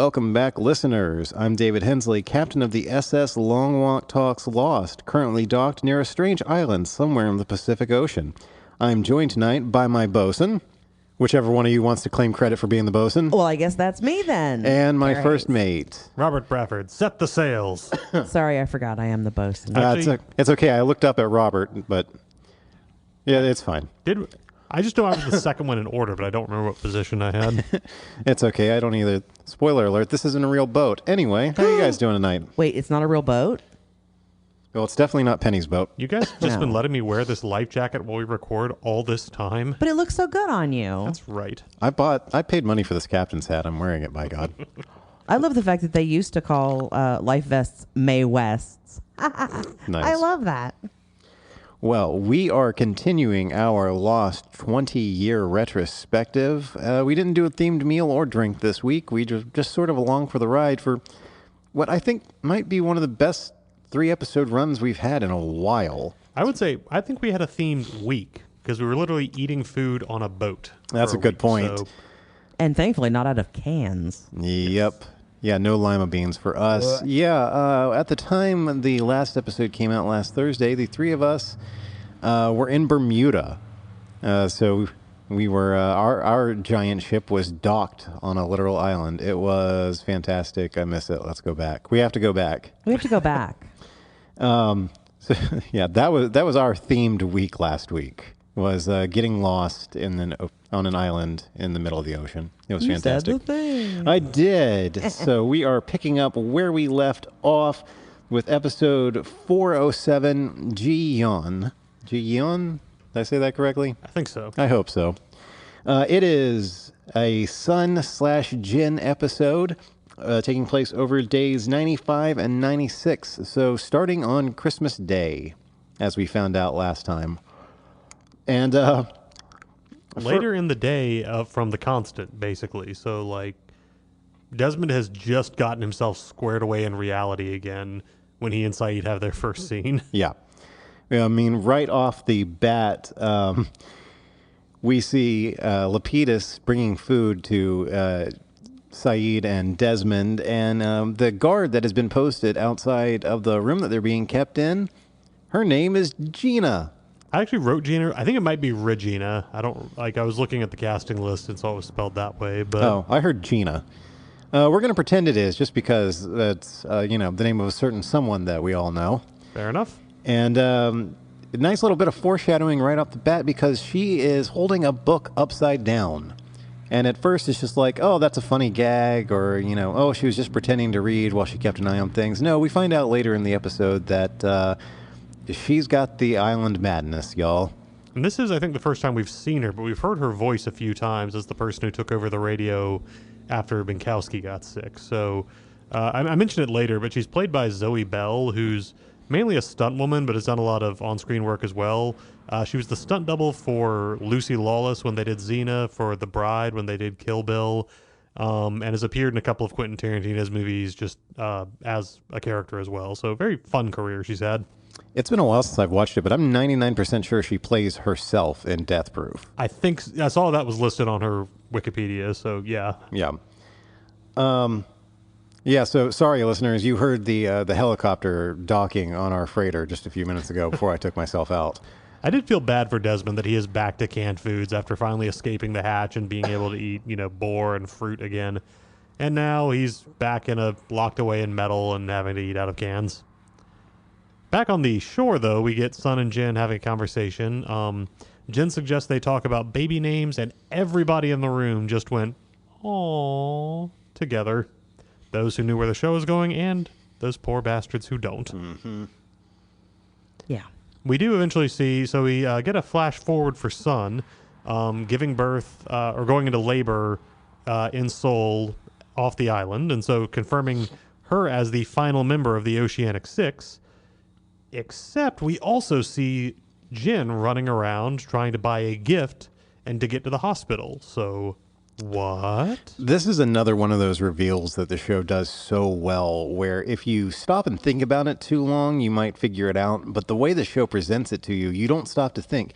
welcome back, listeners. I'm David Hensley, captain of the SS Long Walk Talks Lost, currently docked near a strange island somewhere in the Pacific Ocean. I'm joined tonight by my bosun, whichever one of you wants to claim credit for being the bosun. Well, I guess that's me then. And my Cara first Hayes. mate. Robert Bradford, set the sails. Sorry, I forgot I am the bosun. It's okay. I looked up at Robert, but yeah, it's fine. I just know I was the second one in order, but I don't remember what position I had. It's okay. I don't either. Spoiler alert, this isn't a real boat. Anyway, how are you guys doing tonight? Wait, it's not a real boat? Well, it's definitely not Penny's boat. You guys just No. been letting me wear this life jacket while we record all this time? But it looks so good on you. That's right. I paid money for this captain's hat. I'm wearing it, by God. I love the fact that they used to call life vests Mae Wests. Nice. I love that. Well, we are continuing our Lost 20-year retrospective. We didn't do a themed meal or drink this week. We just sort of along for the ride for what I think might be one of the best 3-episode runs we've had in a while. I would say, I think we had a themed week because we were literally eating food on a boat. That's a good point. So And thankfully not out of cans. Yep. Yeah, no lima beans for us. Yeah, at the time the last episode came out last Thursday, the three of us were in Bermuda. So we were, our giant ship was docked on a literal island. It was fantastic. I miss it. Let's go back. We have to go back. We have to go back. So, yeah, that was our themed week last week. Was getting lost on an island in the middle of the ocean. It was fantastic. Said the thing. I did. So we are picking up where we left off with episode 407, Yeon. Yeon? Did I say that correctly? I think so. I hope so. It is a Sun/Jin episode taking place over days 95 and 96. So starting on Christmas Day, as we found out last time. And Later in the day from the Constant, basically. So, like, Desmond has just gotten himself squared away in reality again when he and Saeed have their first scene. yeah. I mean, right off the bat, we see Lapidus bringing food to Saeed and Desmond, and the guard that has been posted outside of the room that they're being kept in, her name is Gina. I actually wrote Gina. I think it might be Regina. I was looking at the casting list and saw it was spelled that way. But Oh, I heard Gina. We're going to pretend it is just because that's, the name of a certain someone that we all know. fair enough. And a nice little bit of foreshadowing right off the bat because she is holding a book upside down. And at first it's just like, oh, that's a funny gag, or, oh, she was just pretending to read while she kept an eye on things. No, we find out later in the episode that she's got the island madness, y'all. And this is, I think, the first time we've seen her, but we've heard her voice a few times as the person who took over the radio after Binkowski got sick. So I mentioned it later, but she's played by Zoe Bell, who's mainly a stunt woman, but has done a lot of on-screen work as well. She was the stunt double for Lucy Lawless when they did Xena, for The Bride when they did Kill Bill, and has appeared in a couple of Quentin Tarantino's movies just as a character as well. So very fun career she's had. It's been a while since I've watched it, but I'm 99% sure she plays herself in Death Proof. I think I saw that was listed on her Wikipedia, so yeah. Yeah. Yeah, so sorry, listeners, you heard the helicopter docking on our freighter just a few minutes ago before I took myself out. I did feel bad for Desmond that he is back to canned foods after finally escaping the hatch and being able to eat, boar and fruit again. And now he's back locked away in metal and having to eat out of cans. Back on the shore, though, we get Sun and Jin having a conversation. Jin suggests they talk about baby names, and everybody in the room just went, "Aww," together. Those who knew where the show was going, and those poor bastards who don't. Mm-hmm. Yeah. We do eventually see, so we get a flash forward for Sun giving birth or going into labor in Seoul off the island, and so confirming her as the final member of the Oceanic Six. Except we also see Jin running around trying to buy a gift and to get to the hospital. So what? This is another one of those reveals that the show does so well, where if you stop and think about it too long, you might figure it out. But the way the show presents it to you, you don't stop to think.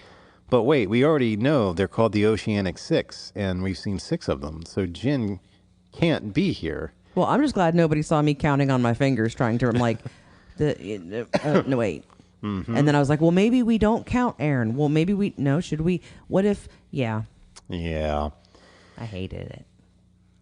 But wait, we already know they're called the Oceanic Six, and we've seen 6 of them. So Jin can't be here. Well, I'm just glad nobody saw me counting on my fingers trying to, I'm like, no, wait. Mm-hmm. And then I was like, well, maybe we don't count Aaron. Well, maybe should we? What if, yeah. Yeah. I hated it.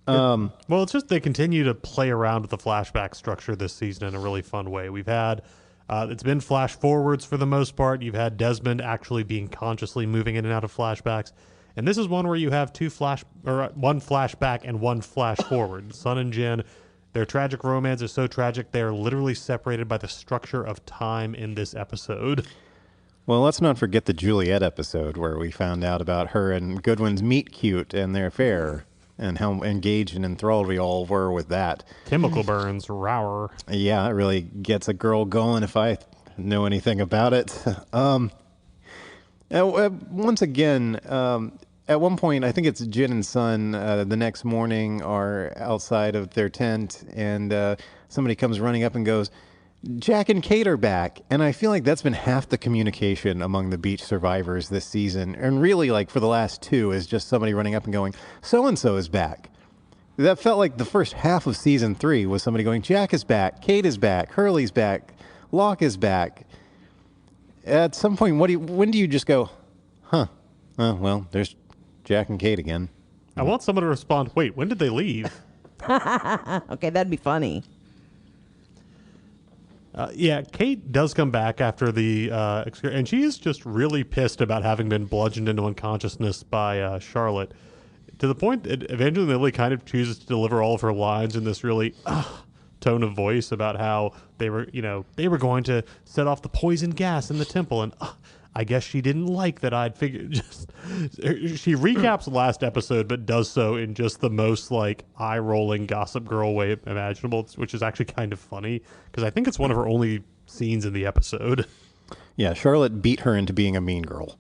Well, it's just they continue to play around with the flashback structure this season in a really fun way. We've had, it's been flash forwards for the most part. You've had Desmond actually being consciously moving in and out of flashbacks. And this is one where you have one flashback and one flash forward. Sun and Jin, their tragic romance is so tragic, they are literally separated by the structure of time in this episode. Well, let's not forget the Juliet episode where we found out about her and Goodwin's meet cute and their affair and how engaged and enthralled we all were with that. Chemical burns, rower. Yeah, it really gets a girl going if I know anything about it. Once again, at one point, I think it's Jin and Sun, the next morning are outside of their tent, and somebody comes running up and goes, Jack and Kate are back. And I feel like that's been half the communication among the beach survivors this season. And really, like, for the last two, is just somebody running up and going, so-and-so is back. That felt like the first half of season 3 was somebody going, Jack is back, Kate is back, Hurley's back, Locke is back. At some point, when do you just go, huh, oh, well, there's Jack and Kate again. I want someone to respond, wait, when did they leave? Okay, that'd be funny. Yeah, Kate does come back after the and she is just really pissed about having been bludgeoned into unconsciousness by Charlotte, to the point that Evangeline Lilly kind of chooses to deliver all of her lines in this really tone of voice about how they were going to set off the poison gas in the temple, and I guess she didn't like that I'd figured. She recaps last episode, but does so in just the most like eye-rolling Gossip Girl way imaginable, which is actually kind of funny because I think it's one of her only scenes in the episode. Yeah, Charlotte beat her into being a mean girl.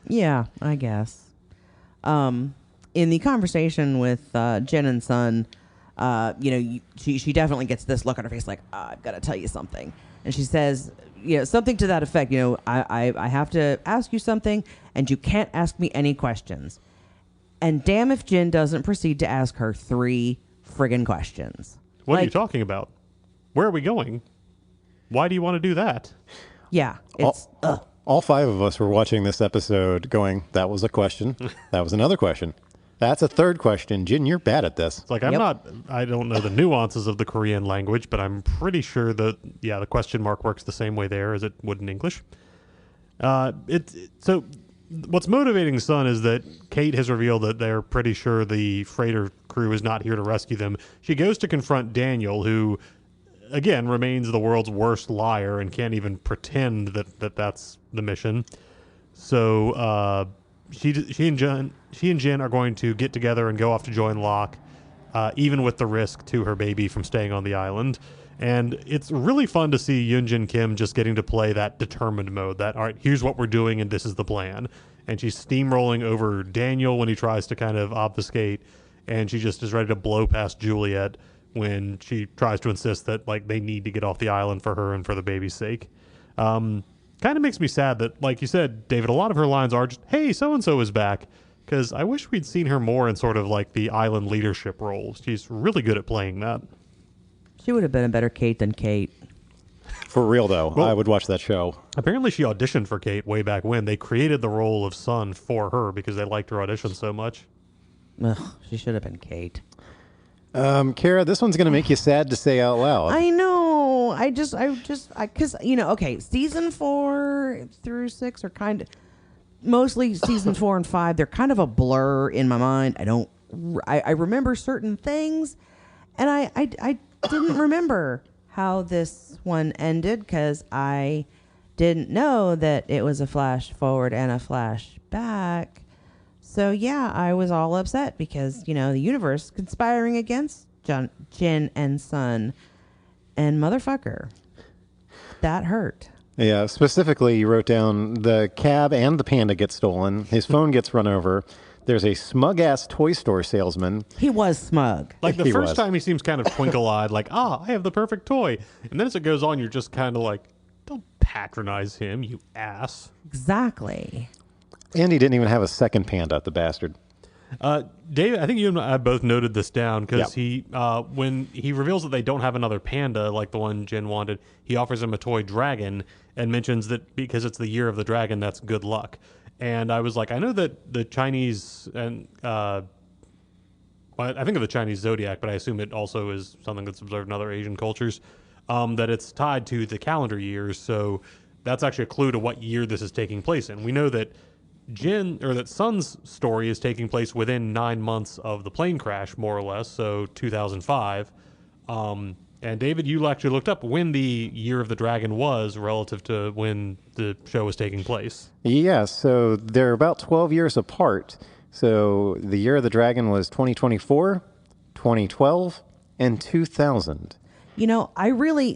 Yeah, I guess. In the conversation with Jen and Sun, she definitely gets this look on her face like, I've got to tell you something. And she says, something to that effect, I have to ask you something, and you can't ask me any questions. And damn if Jin doesn't proceed to ask her 3 friggin' questions. What are you talking about? Where are we going? Why do you want to do that? Yeah. It's all 5 of us were watching this episode going, that was a question. That was another question. That's a third question. Jin, you're bad at this. It's like, I don't know the nuances of the Korean language, but I'm pretty sure that, the question mark works the same way there as it would in English. So what's motivating Sun is that Kate has revealed that they're pretty sure the freighter crew is not here to rescue them. She goes to confront Daniel, who, again, remains the world's worst liar and can't even pretend that that's the mission. So, she and Jin are going to get together and go off to join Locke, even with the risk to her baby from staying on the island. And it's really fun to see Yoonjin Kim just getting to play that determined mode, that, all right, here's what we're doing and this is the plan. And she's steamrolling over Daniel when he tries to kind of obfuscate, and she just is ready to blow past Juliet when she tries to insist that, like, they need to get off the island for her and for the baby's sake. Kind of makes me sad that, like you said, David, a lot of her lines are just, hey, so-and-so is back. Because I wish we'd seen her more in sort of like the island leadership role. She's really good at playing that. She would have been a better Kate than Kate. For real, though, well, I would watch that show. Apparently she auditioned for Kate way back when. They created the role of Sun for her because they liked her audition so much. Ugh, she should have been Kate. Cara, this one's going to make you sad to say out loud. I know. Because, okay, season 4 through 6 are kind of, mostly season 4 and 5, they're kind of a blur in my mind. I remember certain things, and I didn't remember how this one ended because I didn't know that it was a flash forward and a flash back. So, yeah, I was all upset because, the universe conspiring against Jin and Sun. And motherfucker, that hurt. Yeah, specifically, you wrote down the cab and the panda get stolen. His phone gets run over. There's a smug-ass toy store salesman. He was smug. Like the first time he seems kind of twinkle-eyed, like, I have the perfect toy. And then as it goes on, you're just kind of like, don't patronize him, you ass. Exactly. And he didn't even have a second panda, the bastard. Dave, I think you and I both noted this down because Yep. when he reveals that they don't have another panda like the one Jin wanted, he offers him a toy dragon and mentions that because it's the year of the dragon, that's good luck. And I was like, I know that the Chinese and well, I think of the Chinese zodiac, but I assume it also is something that's observed in other Asian cultures. That it's tied to the calendar years, so that's actually a clue to what year this is taking place in. We know that that Sun's story is taking place within 9 months of the plane crash, more or less, so 2005. And David, you actually looked up when the Year of the Dragon was relative to when the show was taking place. Yeah, so they're about 12 years apart. So the Year of the Dragon was 2024, 2012, and 2000. You know,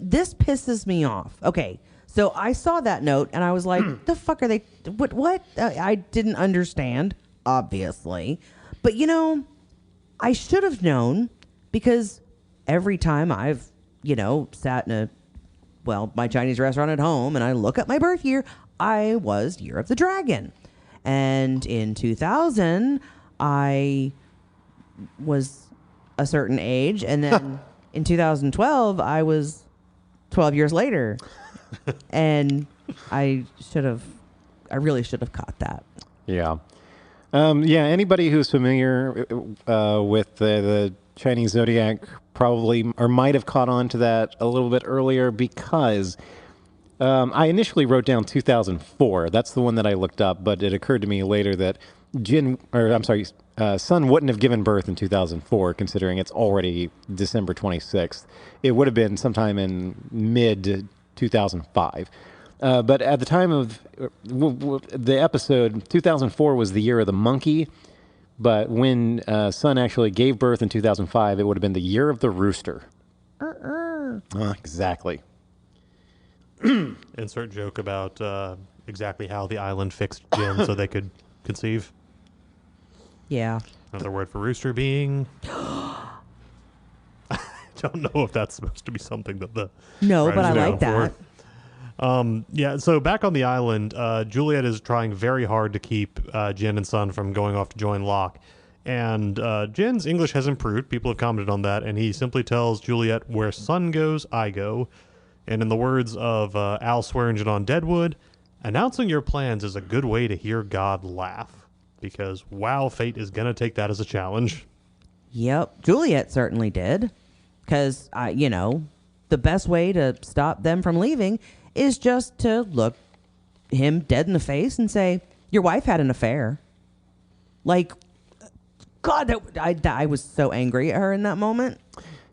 this pisses me off. Okay, so I saw that note and I was like, the fuck are they, what? I didn't understand, obviously. But, you know, I should have known because every time I've, sat in my Chinese restaurant at home and I look at my birth year, I was Year of the Dragon. And in 2000, I was a certain age. And then in 2012, I was 12 years later. And I really should have caught that. Yeah. Anybody who's familiar with the Chinese zodiac probably or might have caught on to that a little bit earlier because I initially wrote down 2004. That's the one that I looked up, but it occurred to me later that Sun wouldn't have given birth in 2004, considering it's already December 26th. It would have been sometime in mid 2005. But at the time of the episode, 2004 was the year of the monkey. But when Sun actually gave birth in 2005, it would have been the year of the rooster. Exactly. Insert joke about exactly how the island fixed Jin so they could conceive. Yeah. Another word for rooster being... I don't know if that's supposed to be something that the... No, but I like that. So back on the island, Juliet is trying very hard to keep Jin and Sun from going off to join Locke. And Jin's English has improved. People have commented on that. And he simply tells Juliet, where Sun goes, I go. And in the words of Al Swearingen on Deadwood, announcing your plans is a good way to hear God laugh. Because, wow, fate is going to take that as a challenge. Yep. Juliet certainly did. Because, the best way to stop them from leaving is just to look him dead in the face and say, your wife had an affair. Like, God, I was so angry at her in that moment.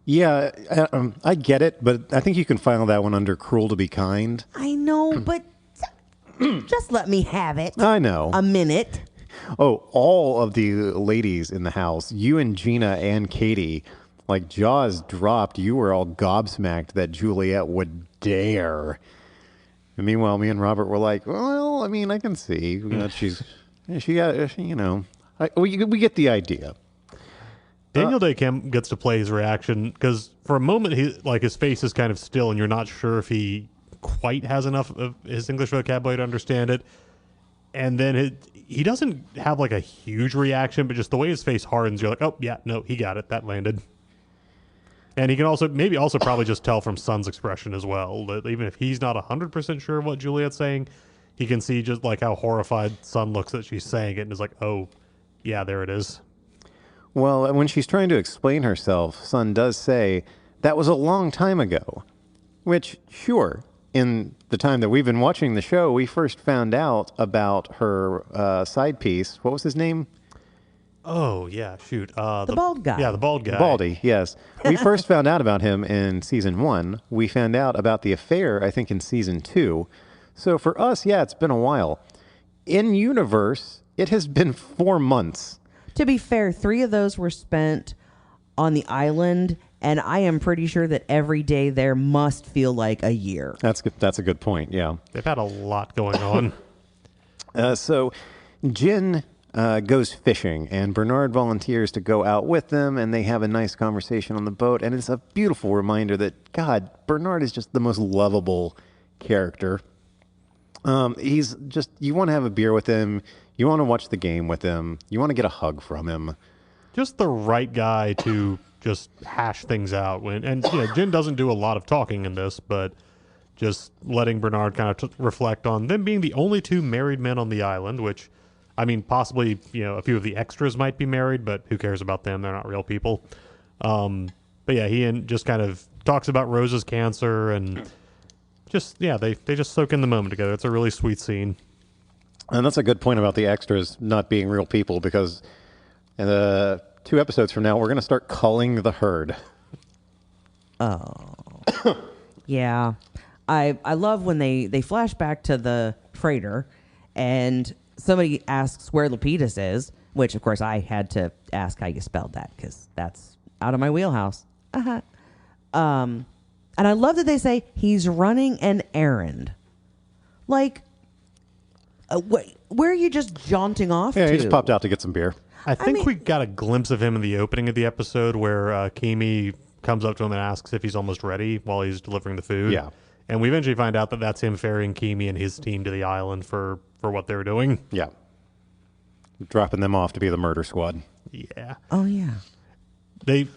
Yeah, I get it, but I think you can file that one under cruel to be kind. I know, but just let me have it. I know. A minute. Oh, all of the ladies in the house, you and Gina and Katie, like jaws dropped. You were all gobsmacked that Juliet would dare. And meanwhile, me and Robert were like, well, I mean, I can see. We get the idea. Daniel Day Kim gets to play his reaction because for a moment, his face is kind of still, and you're not sure if he quite has enough of his English vocabulary to understand it. And then he doesn't have like a huge reaction, but just the way his face hardens, you're like, oh yeah, no, he got it. That landed. And he can also probably just tell from Sun's expression as well that even if he's not 100% sure of what Juliet's saying, he can see just like how horrified Sun looks that she's saying it and is like, oh, yeah, there it is. Well, when she's trying to explain herself, Sun does say, that was a long time ago. Which, sure, in the time that we've been watching the show, we first found out about her side piece. What was his name? Oh, yeah, shoot. The bald guy. Yeah, the bald guy. Baldy, yes. We first found out about him in season 1. We found out about the affair, I think, in season 2. So for us, yeah, it's been a while. In universe, it has been 4 months. To be fair, 3 of those were spent on the island, and I am pretty sure that every day there must feel like a year. That's a good point, yeah. They've had a lot going on. So Jin goes fishing, and Bernard volunteers to go out with them, and they have a nice conversation on the boat, and it's a beautiful reminder that, God, Bernard is just the most lovable character. He's just, you want to have a beer with him. You want to watch the game with him. You want to get a hug from him. Just the right guy to just hash things out. And Jin doesn't do a lot of talking in this, but just letting Bernard kind of reflect on them being the only two married men on the island, which, I mean, possibly, a few of the extras might be married, but who cares about them? They're not real people. But yeah, he just kind of talks about Rose's cancer and just, they just soak in the moment together. It's a really sweet scene. And that's a good point about the extras not being real people, because in the 2 episodes from now, we're going to start culling the herd. Oh. Yeah. I love when they flash back to the freighter and somebody asks where Lapidus is, which, of course, I had to ask how you spelled that because that's out of my wheelhouse. And I love that they say he's running an errand. Like, where are you just jaunting off to? Yeah, he just popped out to get some beer. I think we got a glimpse of him in the opening of the episode where Kimi comes up to him and asks if he's almost ready while he's delivering the food. Yeah. And we eventually find out that that's him ferrying Kimi and his team to the island for what they're doing. Yeah. Dropping them off to be the murder squad. Yeah. Oh, yeah. They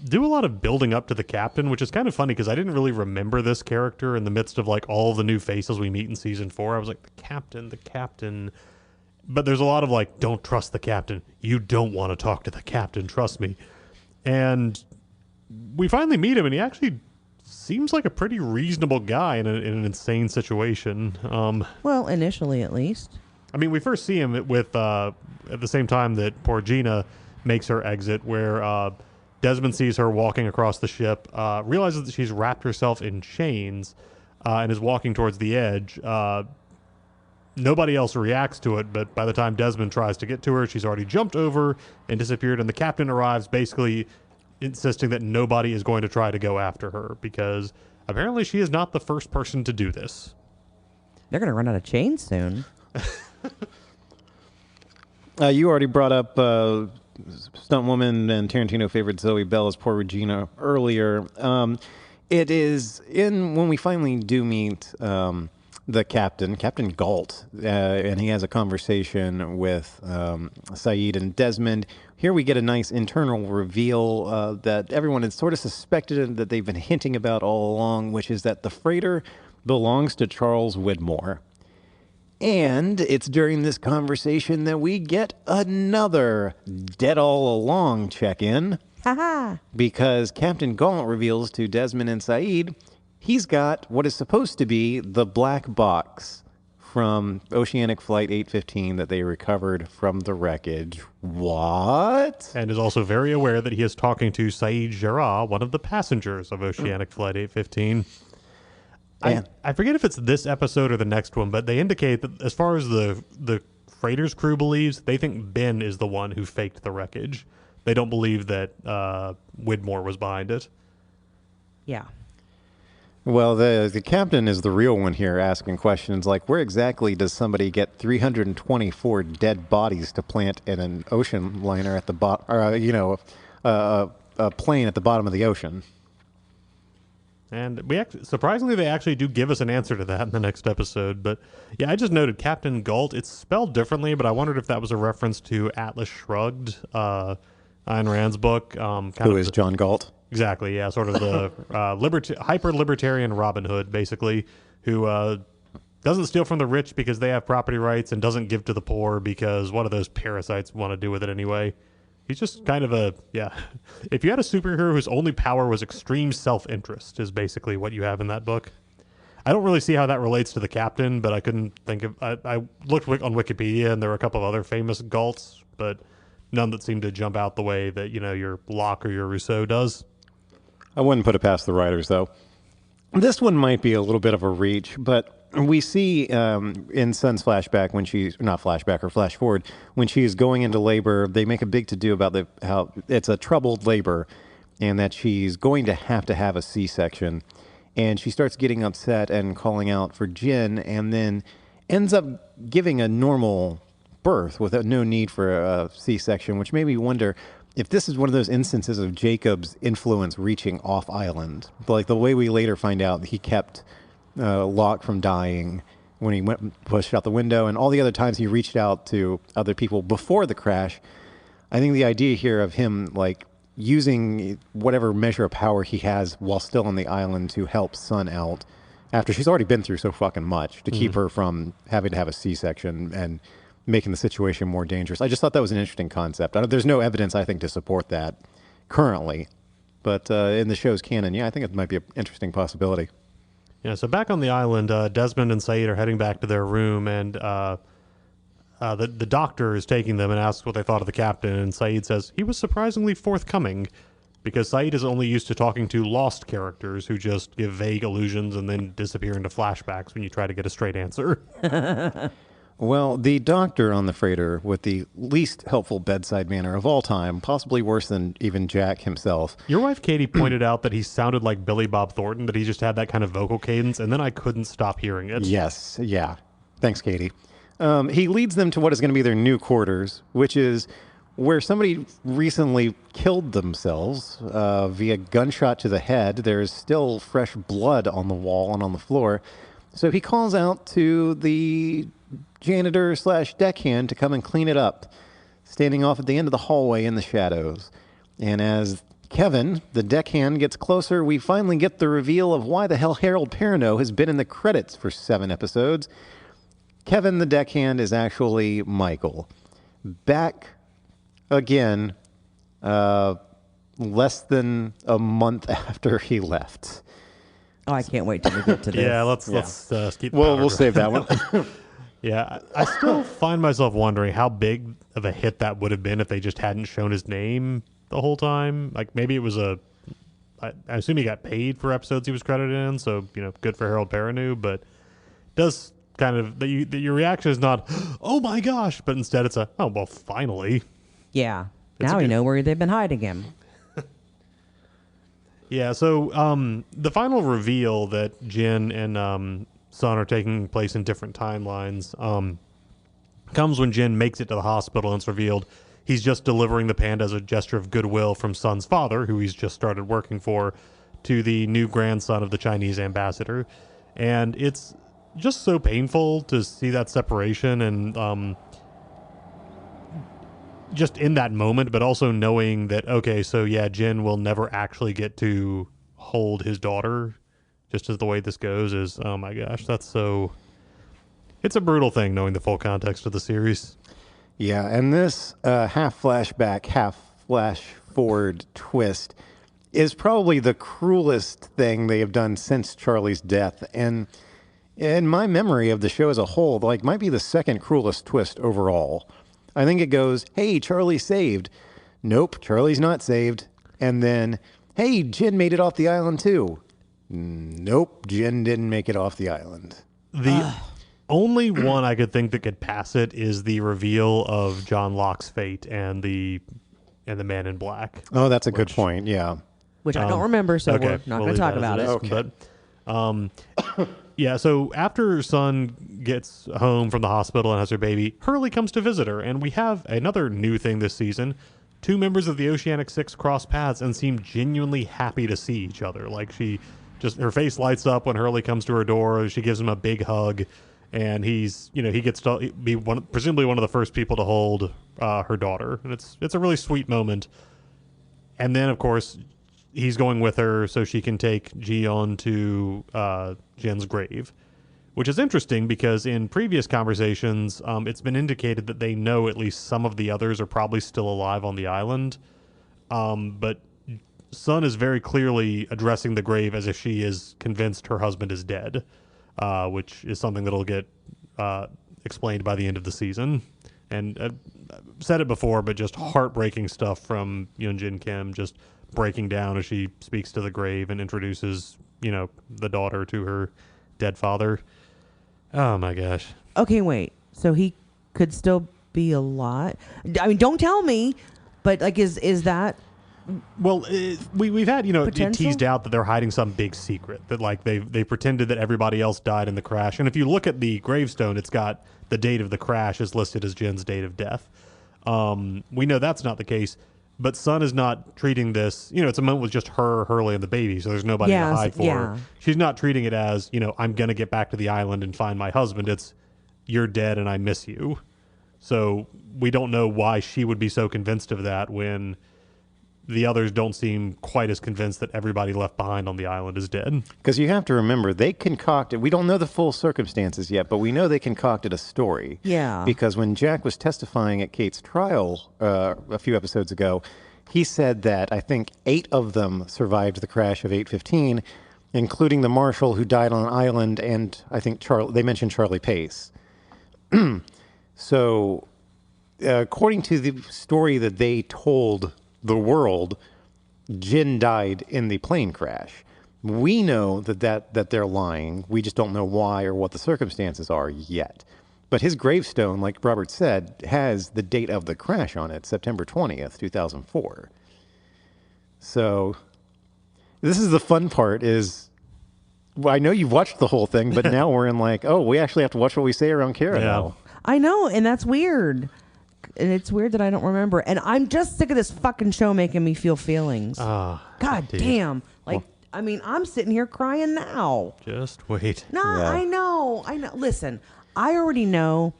do a lot of building up to the captain, which is kind of funny because I didn't really remember this character in the midst of like all the new faces we meet in season 4. I was like, the captain. But there's a lot of like, don't trust the captain. You don't want to talk to the captain. Trust me. And we finally meet him, and he actually seems like a pretty reasonable guy in an insane situation. Well, initially, at least. I mean, we first see him with at the same time that poor Gina makes her exit, where Desmond sees her walking across the ship, realizes that she's wrapped herself in chains, and is walking towards the edge. Nobody else reacts to it, but by the time Desmond tries to get to her, she's already jumped over and disappeared, and the captain arrives basically insisting that nobody is going to try to go after her because apparently she is not the first person to do this. They're going to run out of chains soon. You already brought up stunt woman and Tarantino favorite Zoe Bell as poor Regina earlier. It is when we finally do meet the Captain Galt, and he has a conversation with Saeed and Desmond. Here we get a nice internal reveal that everyone had sort of suspected and that they've been hinting about all along, which is that the freighter belongs to Charles Widmore. And it's during this conversation that we get another dead all along check-in. Because Captain Gaunt reveals to Desmond and Saeed he's got what is supposed to be the black box from Oceanic Flight 815 that they recovered from the wreckage. What? And is also very aware that he is talking to Saeed Jarrah, one of the passengers of Oceanic Flight 815. I forget if it's this episode or the next one, but they indicate that as far as the freighter's crew believes, they think Ben is the one who faked the wreckage. They don't believe that Widmore was behind it. Yeah. Well, the captain is the real one here, asking questions like, where exactly does somebody get 324 dead bodies to plant in an ocean liner at the bottom, or a plane at the bottom of the ocean? And surprisingly, they actually do give us an answer to that in the next episode. But yeah, I just noted Captain Galt. It's spelled differently, but I wondered if that was a reference to Atlas Shrugged, Ayn Rand's book. Who is John Galt? Exactly, yeah, sort of the hyper-libertarian Robin Hood, basically, who doesn't steal from the rich because they have property rights and doesn't give to the poor because what do those parasites want to do with it anyway? He's just kind of if you had a superhero whose only power was extreme self-interest is basically what you have in that book. I don't really see how that relates to the captain, but I couldn't think of... I looked on Wikipedia, and there were a couple of other famous Galts, but none that seemed to jump out the way that, your Locke or your Rousseau does. I wouldn't put it past the writers, though. This one might be a little bit of a reach, but we see in Sun's flashback when she's not flashback or flash forward when she's going into labor. They make a big to do about how it's a troubled labor, and that she's going to have a C-section, and she starts getting upset and calling out for Jin, and then ends up giving a normal birth with no need for a C-section, which made me wonder if this is one of those instances of Jacob's influence reaching off island. Like the way we later find out he kept Locke from dying, when he went and pushed out the window, and all the other times he reached out to other people before the crash. I think the idea here of him like using whatever measure of power he has while still on the island to help Sun out after she's already been through so fucking much to keep her from having to have a C-section and making the situation more dangerous. I just thought that was an interesting concept. There's no evidence, I think, to support that currently. But in the show's canon, yeah, I think it might be an interesting possibility. Yeah, so back on the island, Desmond and Saeed are heading back to their room, and the doctor is taking them and asks what they thought of the captain, and Saeed says he was surprisingly forthcoming, because Saeed is only used to talking to lost characters who just give vague allusions and then disappear into flashbacks when you try to get a straight answer. Well, the doctor on the freighter with the least helpful bedside manner of all time, possibly worse than even Jack himself. Your wife, Katie, pointed out that he sounded like Billy Bob Thornton, that he just had that kind of vocal cadence, and then I couldn't stop hearing it. Yes, yeah. Thanks, Katie. He leads them to what is going to be their new quarters, which is where somebody recently killed themselves via gunshot to the head. There's still fresh blood on the wall and on the floor. So he calls out to the janitor / deckhand to come and clean it up, standing off at the end of the hallway in the shadows. And as Kevin, the deckhand, gets closer, we finally get the reveal of why the hell Harold Perrineau has been in the credits for 7 episodes. Kevin, the deckhand, is actually Michael. Back again, less than a month after he left. Oh, I can't wait till we get to this. Yeah, let's keep. Well, we'll save that one. Yeah, I still find myself wondering how big of a hit that would have been if they just hadn't shown his name the whole time. Like maybe it was I assume he got paid for episodes he was credited in, so good for Harold Perrineau. But it does kind of your reaction is not, oh my gosh, but instead it's oh well, finally. Yeah, now we know where they've been hiding him. Yeah, so the final reveal that Jin and Sun are taking place in different timelines comes when Jin makes it to the hospital, and it's revealed he's just delivering the panda as a gesture of goodwill from Sun's father, who he's just started working for, to the new grandson of the Chinese ambassador. And it's just so painful to see that separation and just in that moment, but also knowing that, okay, so yeah, Jin will never actually get to hold his daughter, just as the way this goes is, oh my gosh, it's a brutal thing knowing the full context of the series. Yeah, and this half flashback, half flash forward twist is probably the cruelest thing they have done since Charlie's death. And in my memory of the show as a whole, might be the second cruelest twist overall. I think it goes, hey, Charlie's saved. Nope, Charlie's not saved. And then, hey, Jin made it off the island too. Nope, Jin didn't make it off the island. The only one I could think that could pass it is the reveal of John Locke's fate and the Man in Black. Oh, that's a good point, yeah. Which I don't remember, so okay, we're not going to talk about it. Okay. But yeah, so after Sun gets home from the hospital and has her baby, Hurley comes to visit her, and we have another new thing this season. 2 members of the Oceanic Six cross paths and seem genuinely happy to see each other. Like her face lights up when Hurley comes to her door. She gives him a big hug, and he gets to be presumably one of the first people to hold her daughter, and it's a really sweet moment. And then, of course, he's going with her so she can take Yeon to Jin's grave, which is interesting because in previous conversations, it's been indicated that they know at least some of the others are probably still alive on the island. But Sun is very clearly addressing the grave as if she is convinced her husband is dead, which is something that'll get explained by the end of the season. And I've said it before, but just heartbreaking stuff from Yoon-Jin Kim, just breaking down as she speaks to the grave and introduces, the daughter to her dead father. Oh my gosh. Okay, wait. So he could still be alive? I mean, don't tell me, but is that... Well, we've had, it potential? teased out that they're hiding some big secret, that they pretended that everybody else died in the crash. And if you look at the gravestone, it's got the date of the crash is listed as Jin's date of death. We know that's not the case. But Sun is not treating this, it's a moment with just her, Hurley, and the baby, so there's nobody to hide for her. She's not treating it as, I'm going to get back to the island and find my husband. It's, you're dead and I miss you. So we don't know why she would be so convinced of that when the others don't seem quite as convinced that everybody left behind on the island is dead. Because you have to remember, they concocted, we don't know the full circumstances yet, but we know they concocted a story. Yeah. Because when Jack was testifying at Kate's trial a few episodes ago, he said that I think 8 of them survived the crash of 815, including the marshal who died on an island, and I think they mentioned Charlie Pace. So, according to the story that they told the world, Jin died in the plane crash. We know that they're lying. We just don't know why or what the circumstances are yet. But his gravestone, like Robert said, has the date of the crash on it, September 20th, 2004. So this is the fun part is, well, I know you've watched the whole thing, but now we're in like, oh, we actually have to watch what we say around Cara now. I know, and that's weird. And it's weird that I don't remember. And I'm just sick of this fucking show making me feel feelings. God damn. Like, I'm sitting here crying now. Just wait. No, yeah. I know. Listen, I already know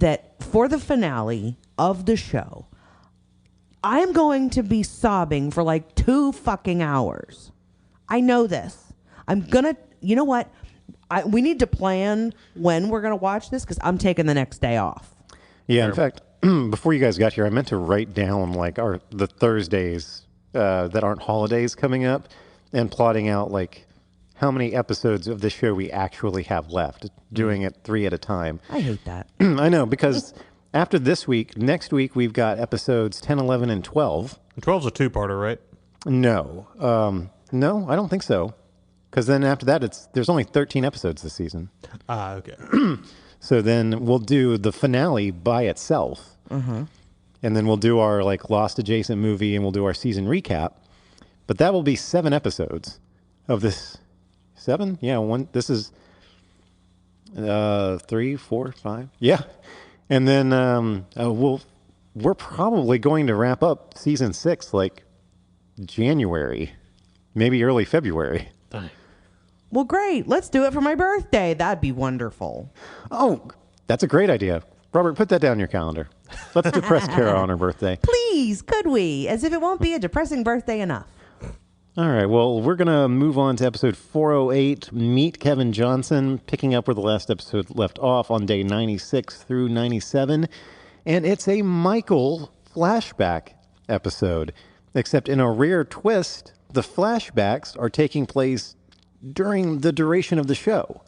that for the finale of the show, I'm going to be sobbing for like 2 fucking hours. I know this. You know what? We need to plan when we're going to watch this because I'm taking the next day off. Yeah, in fact, before you guys got here, I meant to write down like the Thursdays that aren't holidays coming up and plotting out like how many episodes of the show we actually have left, doing it 3 at a time. I hate that. I know, because after this week, next week we've got episodes 10, 11, and 12. 12's a 2-parter, right? No. No, I don't think so. Because then after that, there's only 13 episodes this season. Okay. So then we'll do the finale by itself. Uh-huh. And then we'll do our like Lost adjacent movie and we'll do our season recap. But that will be 7 episodes of this. 7? Yeah, one. This is 3, 4, 5. Yeah. And then we're probably going to wrap up season 6 like January, maybe early February. Dang. Well, great. Let's do it for my birthday. That'd be wonderful. Oh, that's a great idea. Robert, put that down in your calendar. Let's depress Cara on her birthday. Please, could we? As if it won't be a depressing birthday enough. All right, well, we're going to move on to episode 408, Meet Kevin Johnson, picking up where the last episode left off on day 96 through 97. And it's a Michael flashback episode, except in a rare twist, the flashbacks are taking place during the duration of the show,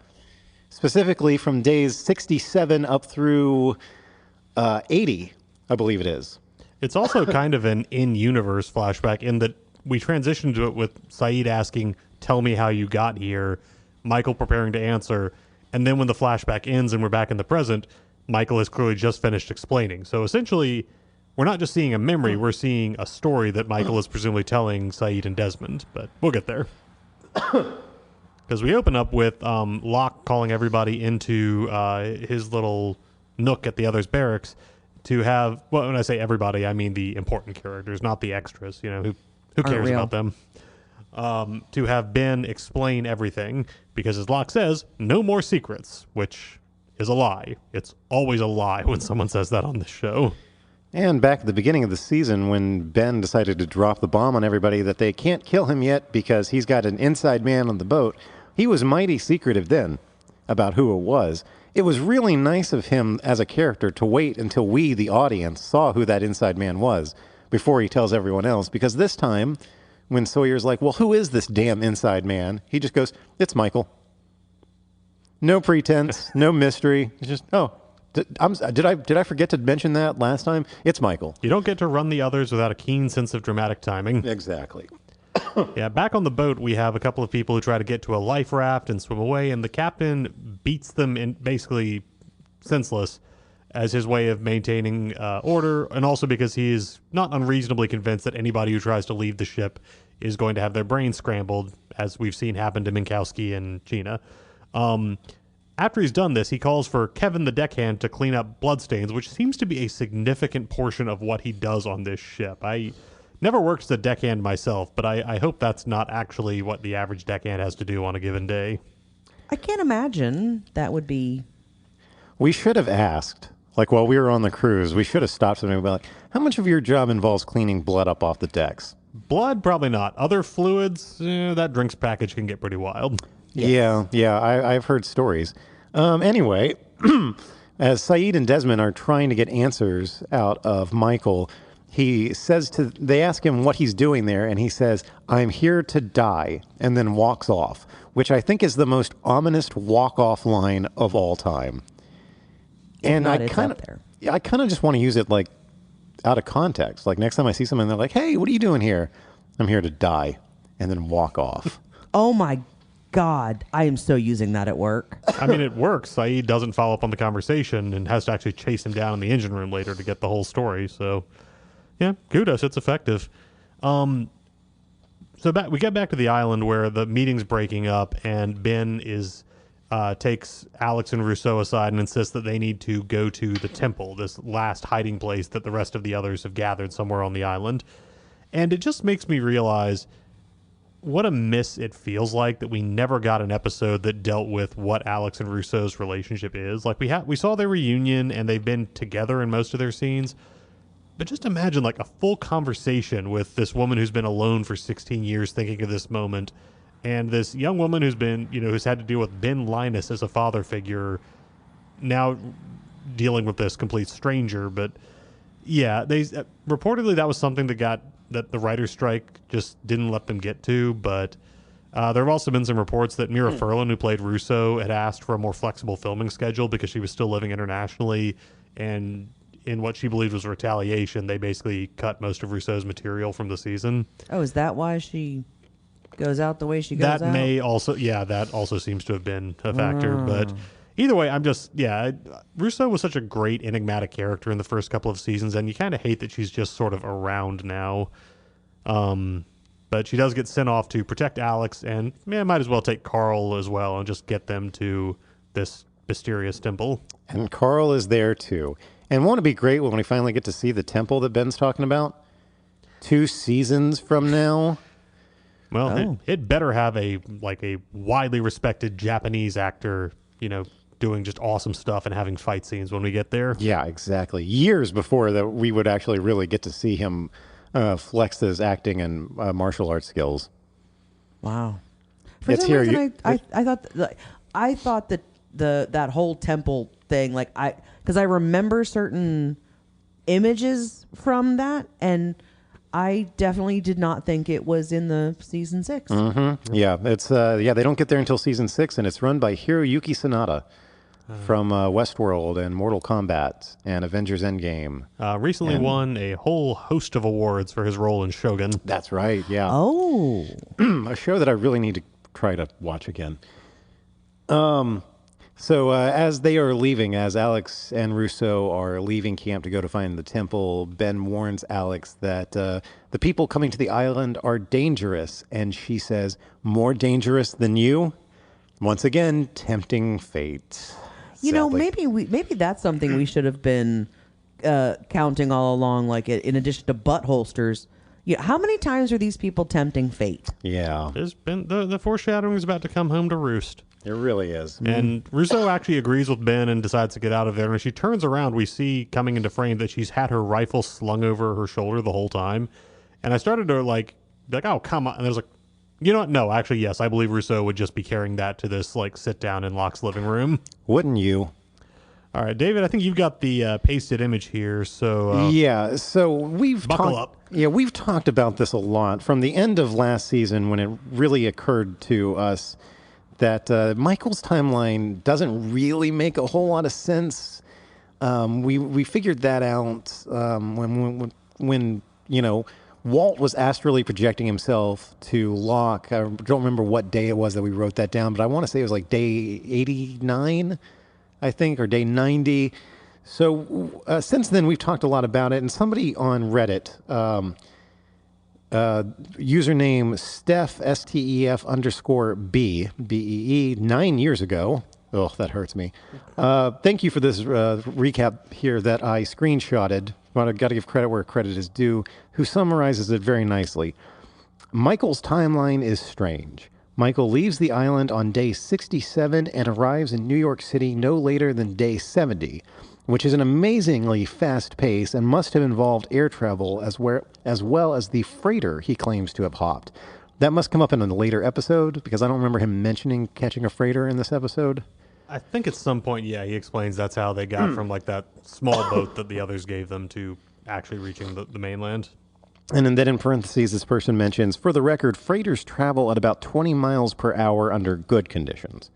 specifically from days 67 up through 80, I believe it is. It's also kind of an in-universe flashback in that we transitioned to it with Saeed asking, "Tell me how you got here," Michael preparing to answer, and then when the flashback ends and we're back in the present, Michael has clearly just finished explaining. So essentially, we're not just seeing a memory, we're seeing a story that Michael is presumably telling Saeed and Desmond, but we'll get there. Because we open up with Locke calling everybody into his little nook at the others' barracks to have, well, when I say everybody, I mean the important characters, not the extras, who cares about them? To have Ben explain everything, because as Locke says, no more secrets, which is a lie. It's always a lie when someone says that on this show. And back at the beginning of the season, when Ben decided to drop the bomb on everybody that they can't kill him yet because he's got an inside man on the boat, he was mighty secretive then about who it was. It was really nice of him as a character to wait until we, the audience, saw who that inside man was before he tells everyone else. Because this time, when Sawyer's like, well, who is this damn inside man? He just goes, it's Michael. No pretense, no mystery. It's just, did I forget to mention that last time? It's Michael. You don't get to run the others without a keen sense of dramatic timing. Exactly. Yeah, back on the boat, we have a couple of people who try to get to a life raft and swim away, and the captain beats them in basically senseless as his way of maintaining order, and also because he is not unreasonably convinced that anybody who tries to leave the ship is going to have their brains scrambled, as we've seen happen to Minkowski and Gina. After he's done this, he calls for Kevin the deckhand to clean up bloodstains, which seems to be a significant portion of what he does on this ship. Never worked as a deckhand myself, but I hope that's not actually what the average deckhand has to do on a given day. I can't imagine that would be. We should have asked, like while we were on the cruise, we should have stopped somebody and be like, how much of your job involves cleaning blood up off the decks? Blood, probably not. Other fluids, that drinks package can get pretty wild. Yes. Yeah, I've heard stories. Anyway, as Saeed and Desmond are trying to get answers out of Michael, they ask him what he's doing there, and he says, I'm here to die, and then walks off, which I think is the most ominous walk-off line of all time. And I kind of just want to use it like out of context. Like next time I see someone, they're like, hey, what are you doing here? I'm here to die, and then walk off. Oh my God, I am so using that at work. I mean, it works. Saeed doesn't follow up on the conversation and has to actually chase him down in the engine room later to get the whole story. So, yeah, kudos. It's effective. So we get back to the island where the meeting's breaking up, and Ben takes Alex and Rousseau aside and insists that they need to go to the temple, this last hiding place that the rest of the others have gathered somewhere on the island. And it just makes me realize what a miss it feels like that we never got an episode that dealt with what Alex and Rousseau's relationship is. Like we saw their reunion and they've been together in most of their scenes. But just imagine like a full conversation with this woman who's been alone for 16 years thinking of this moment, and this young woman who's had to deal with Ben Linus as a father figure, now dealing with this complete stranger. But yeah, reportedly that was something that the writer's strike just didn't let them get to. But there have also been some reports that Mira Furlan, who played Rousseau, had asked for a more flexible filming schedule because she was still living internationally, and in what she believed was retaliation, they basically cut most of Rousseau's material from the season. Oh, is that why she goes out the way she goes out? That also seems to have been a factor. But either way, Rousseau was such a great enigmatic character in the first couple of seasons, and you kind of hate that she's just sort of around now. But she does get sent off to protect Alex, and might as well take Carl as well and just get them to this mysterious temple. And Carl is there too. And won't it be great when we finally get to see the temple that Ben's talking about? 2 seasons from now. Well, it better have a widely respected Japanese actor, doing just awesome stuff and having fight scenes when we get there. Yeah, exactly. Years before that, we would actually really get to see him flex his acting and martial arts skills. Wow. For some reason, I thought that that whole temple thing, because I remember certain images from that, and I definitely did not think it was in the season 6. Mm-hmm. Yeah, it's they don't get there until season 6, and it's run by Hiroyuki Sanada from Westworld and Mortal Kombat and Avengers Endgame. Recently won a whole host of awards for his role in Shogun. That's right. Yeah. Oh, a show that I really need to try to watch again. So as they are leaving, as Alex and Rousseau are leaving camp to go to find the temple, Ben warns Alex that the people coming to the island are dangerous. And she says, more dangerous than you? Once again, tempting fate. Maybe that's something we should have been counting all along, like in addition to butt holsters. Yeah, how many times are these people tempting fate? Yeah. There's been the foreshadowing is about to come home to roost. It really is. And Rousseau actually agrees with Ben and decides to get out of there. And as she turns around, we see coming into frame that she's had her rifle slung over her shoulder the whole time. And I started to be like, oh, come on. And there's you know what? No, actually, yes. I believe Rousseau would just be carrying that to this sit down in Locke's living room. Wouldn't you? All right, David, I think you've got the pasted image here. So yeah, so we've buckle up. Yeah, we've talked about this a lot from the end of last season when it really occurred to us that Michael's timeline doesn't really make a whole lot of sense. We figured that out when Walt was astrally projecting himself to Locke. I don't remember what day it was that we wrote that down, but I want to say it was like day 89, I think, or day 90. So since then, we've talked a lot about it, and somebody on Reddit, username Steph, STEF _B, BEE, 9 years ago, Oh, that hurts me. Thank you for this recap here that I screenshotted. But I've got to give credit where credit is due, who summarizes it very nicely. Michael's timeline is strange. Michael leaves the island on day 67 and arrives in New York City no later than day 70, which is an amazingly fast pace and must have involved air travel as well as the freighter he claims to have hopped. That must come up in a later episode, because I don't remember him mentioning catching a freighter in this episode. I think at some point, yeah, he explains that's how they got from like that small boat that the others gave them to actually reaching the mainland. And then in parentheses, this person mentions, for the record, freighters travel at about 20 miles per hour under good conditions.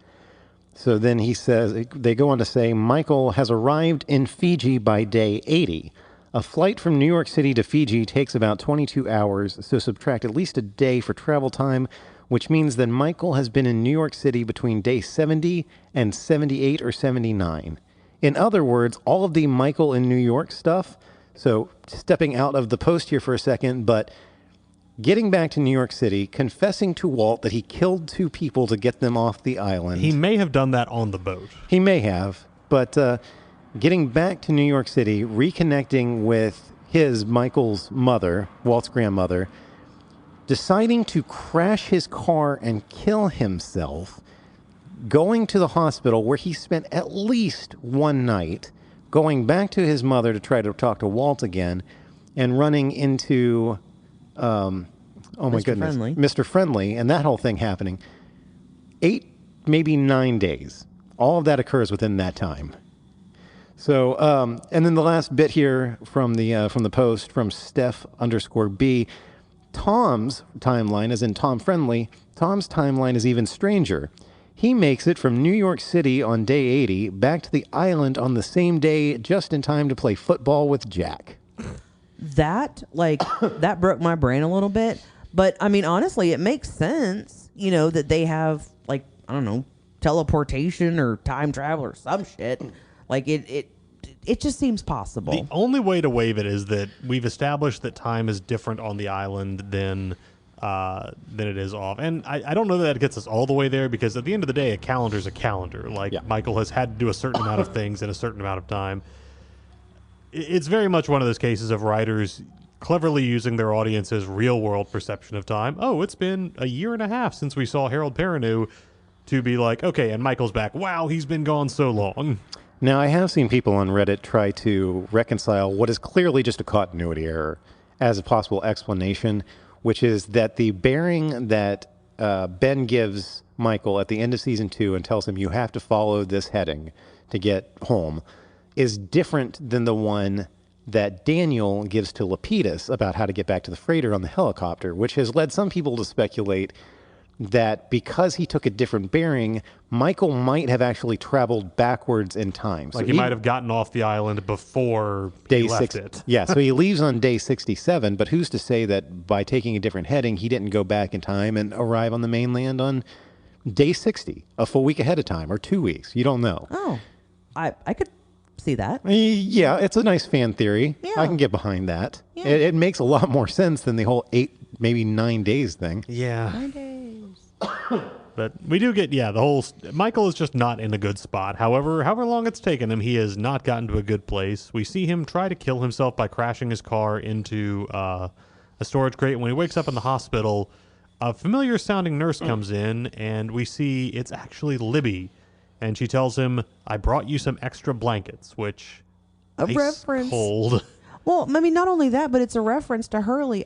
So then he says, they go on to say, Michael has arrived in Fiji by day 80. A flight from New York City to Fiji takes about 22 hours, so subtract at least a day for travel time, which means that Michael has been in New York City between day 70 and 78 or 79. In other words, all of the Michael in New York stuff, so stepping out of the post here for a second, but getting back to New York City, confessing to Walt that he killed 2 people to get them off the island. He may have done that on the boat. He may have, but getting back to New York City, reconnecting with Michael's mother, Walt's grandmother, deciding to crash his car and kill himself, going to the hospital where he spent at least one night, going back to his mother to try to talk to Walt again, and running into, Mr. Friendly, and that whole thing happening. 8, maybe 9 days. All of that occurs within that time. So, and then the last bit here from the post from Steph_B, Tom's timeline, as in Tom Friendly, Tom's timeline is even stranger. He makes it from New York City on day 80 back to the island on the same day, just in time to play football with Jack. That broke my brain a little bit. But, I mean, honestly, it makes sense, that they have, like, I don't know, teleportation or time travel or some shit. Like, it just seems possible. The only way to waive it is that we've established that time is different on the island than it is off. And I don't know that gets us all the way there, because at the end of the day, a calendar is a calendar. Like, yeah. Michael has had to do a certain amount of things in a certain amount of time. It's very much one of those cases of writers cleverly using their audience's real-world perception of time. Oh, it's been a year and a half since we saw Harold Perrineau, to be like, okay, and Michael's back. Wow, he's been gone so long. Now, I have seen people on Reddit try to reconcile what is clearly just a continuity error as a possible explanation, which is that the bearing that Ben gives Michael at the end of season 2 and tells him you have to follow this heading to get home is different than the one that Daniel gives to Lapidus about how to get back to the freighter on the helicopter, which has led some people to speculate that because he took a different bearing, Michael might have actually traveled backwards in time. Like, so he might have gotten off the island before he left it. Yeah, so he leaves on day 67, but who's to say that by taking a different heading, he didn't go back in time and arrive on the mainland on day 60, a full week ahead of time, or 2 weeks? You don't know. Oh, I could see that. Yeah, it's a nice fan theory. Yeah. I can get behind that. Yeah. It makes a lot more sense than the whole 8, maybe 9 days thing. Yeah. 9 days. But we do get, the whole... Michael is just not in a good spot. However long it's taken him, he has not gotten to a good place. We see him try to kill himself by crashing his car into a storage crate. When he wakes up in the hospital, a familiar-sounding nurse comes in, and we see it's actually Libby. And she tells him, I brought you some extra blankets, which... A reference. Cold. Well, I mean, not only that, but it's a reference to Hurley.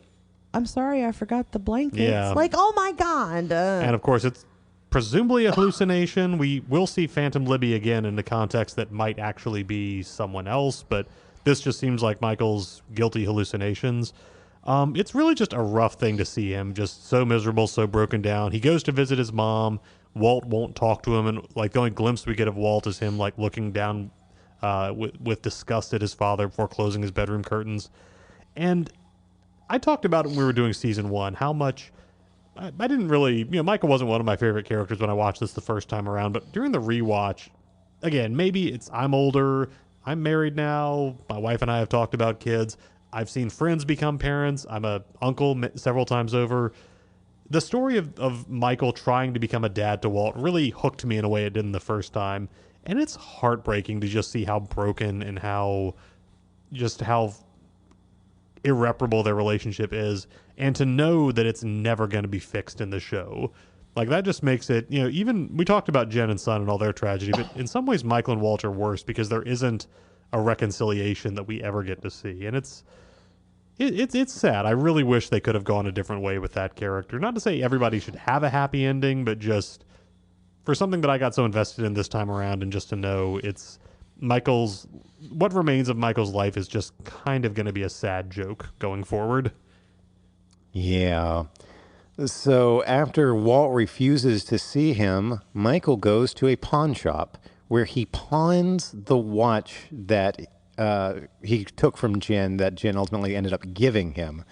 I'm sorry, I forgot the blankets. Yeah. Like, oh my God. And of course, it's presumably a hallucination. We will see Phantom Libby again in the context that might actually be someone else, but this just seems like Michael's guilty hallucinations. It's really just a rough thing to see him just so miserable, so broken down. He goes to visit his mom. Walt won't talk to him, and like the only glimpse we get of Walt is him like looking down with disgust at his father before closing his bedroom curtains. And I talked about it when we were doing season 1, how much I didn't really, Michael wasn't one of my favorite characters when I watched this the first time around, but during the rewatch, again, maybe I'm older, I'm married now, my wife and I have talked about kids, I've seen friends become parents, I'm a uncle several times over. the story of Michael trying to become a dad to Walt really hooked me in a way it didn't the first time. And it's heartbreaking to just see how broken and how irreparable their relationship is, and to know that it's never going to be fixed in the show. Like, that just makes it, even we talked about Jen and Son and all their tragedy, but in some ways Michael and Walt are worse because there isn't a reconciliation that we ever get to see. And it's sad. I really wish they could have gone a different way with that character. Not to say everybody should have a happy ending, but just for something that I got so invested in this time around, and just to know it's what remains of Michael's life is just kind of going to be a sad joke going forward. Yeah. So after Walt refuses to see him, Michael goes to a pawn shop where he pawns the watch that he took from Jen, that Jen ultimately ended up giving him.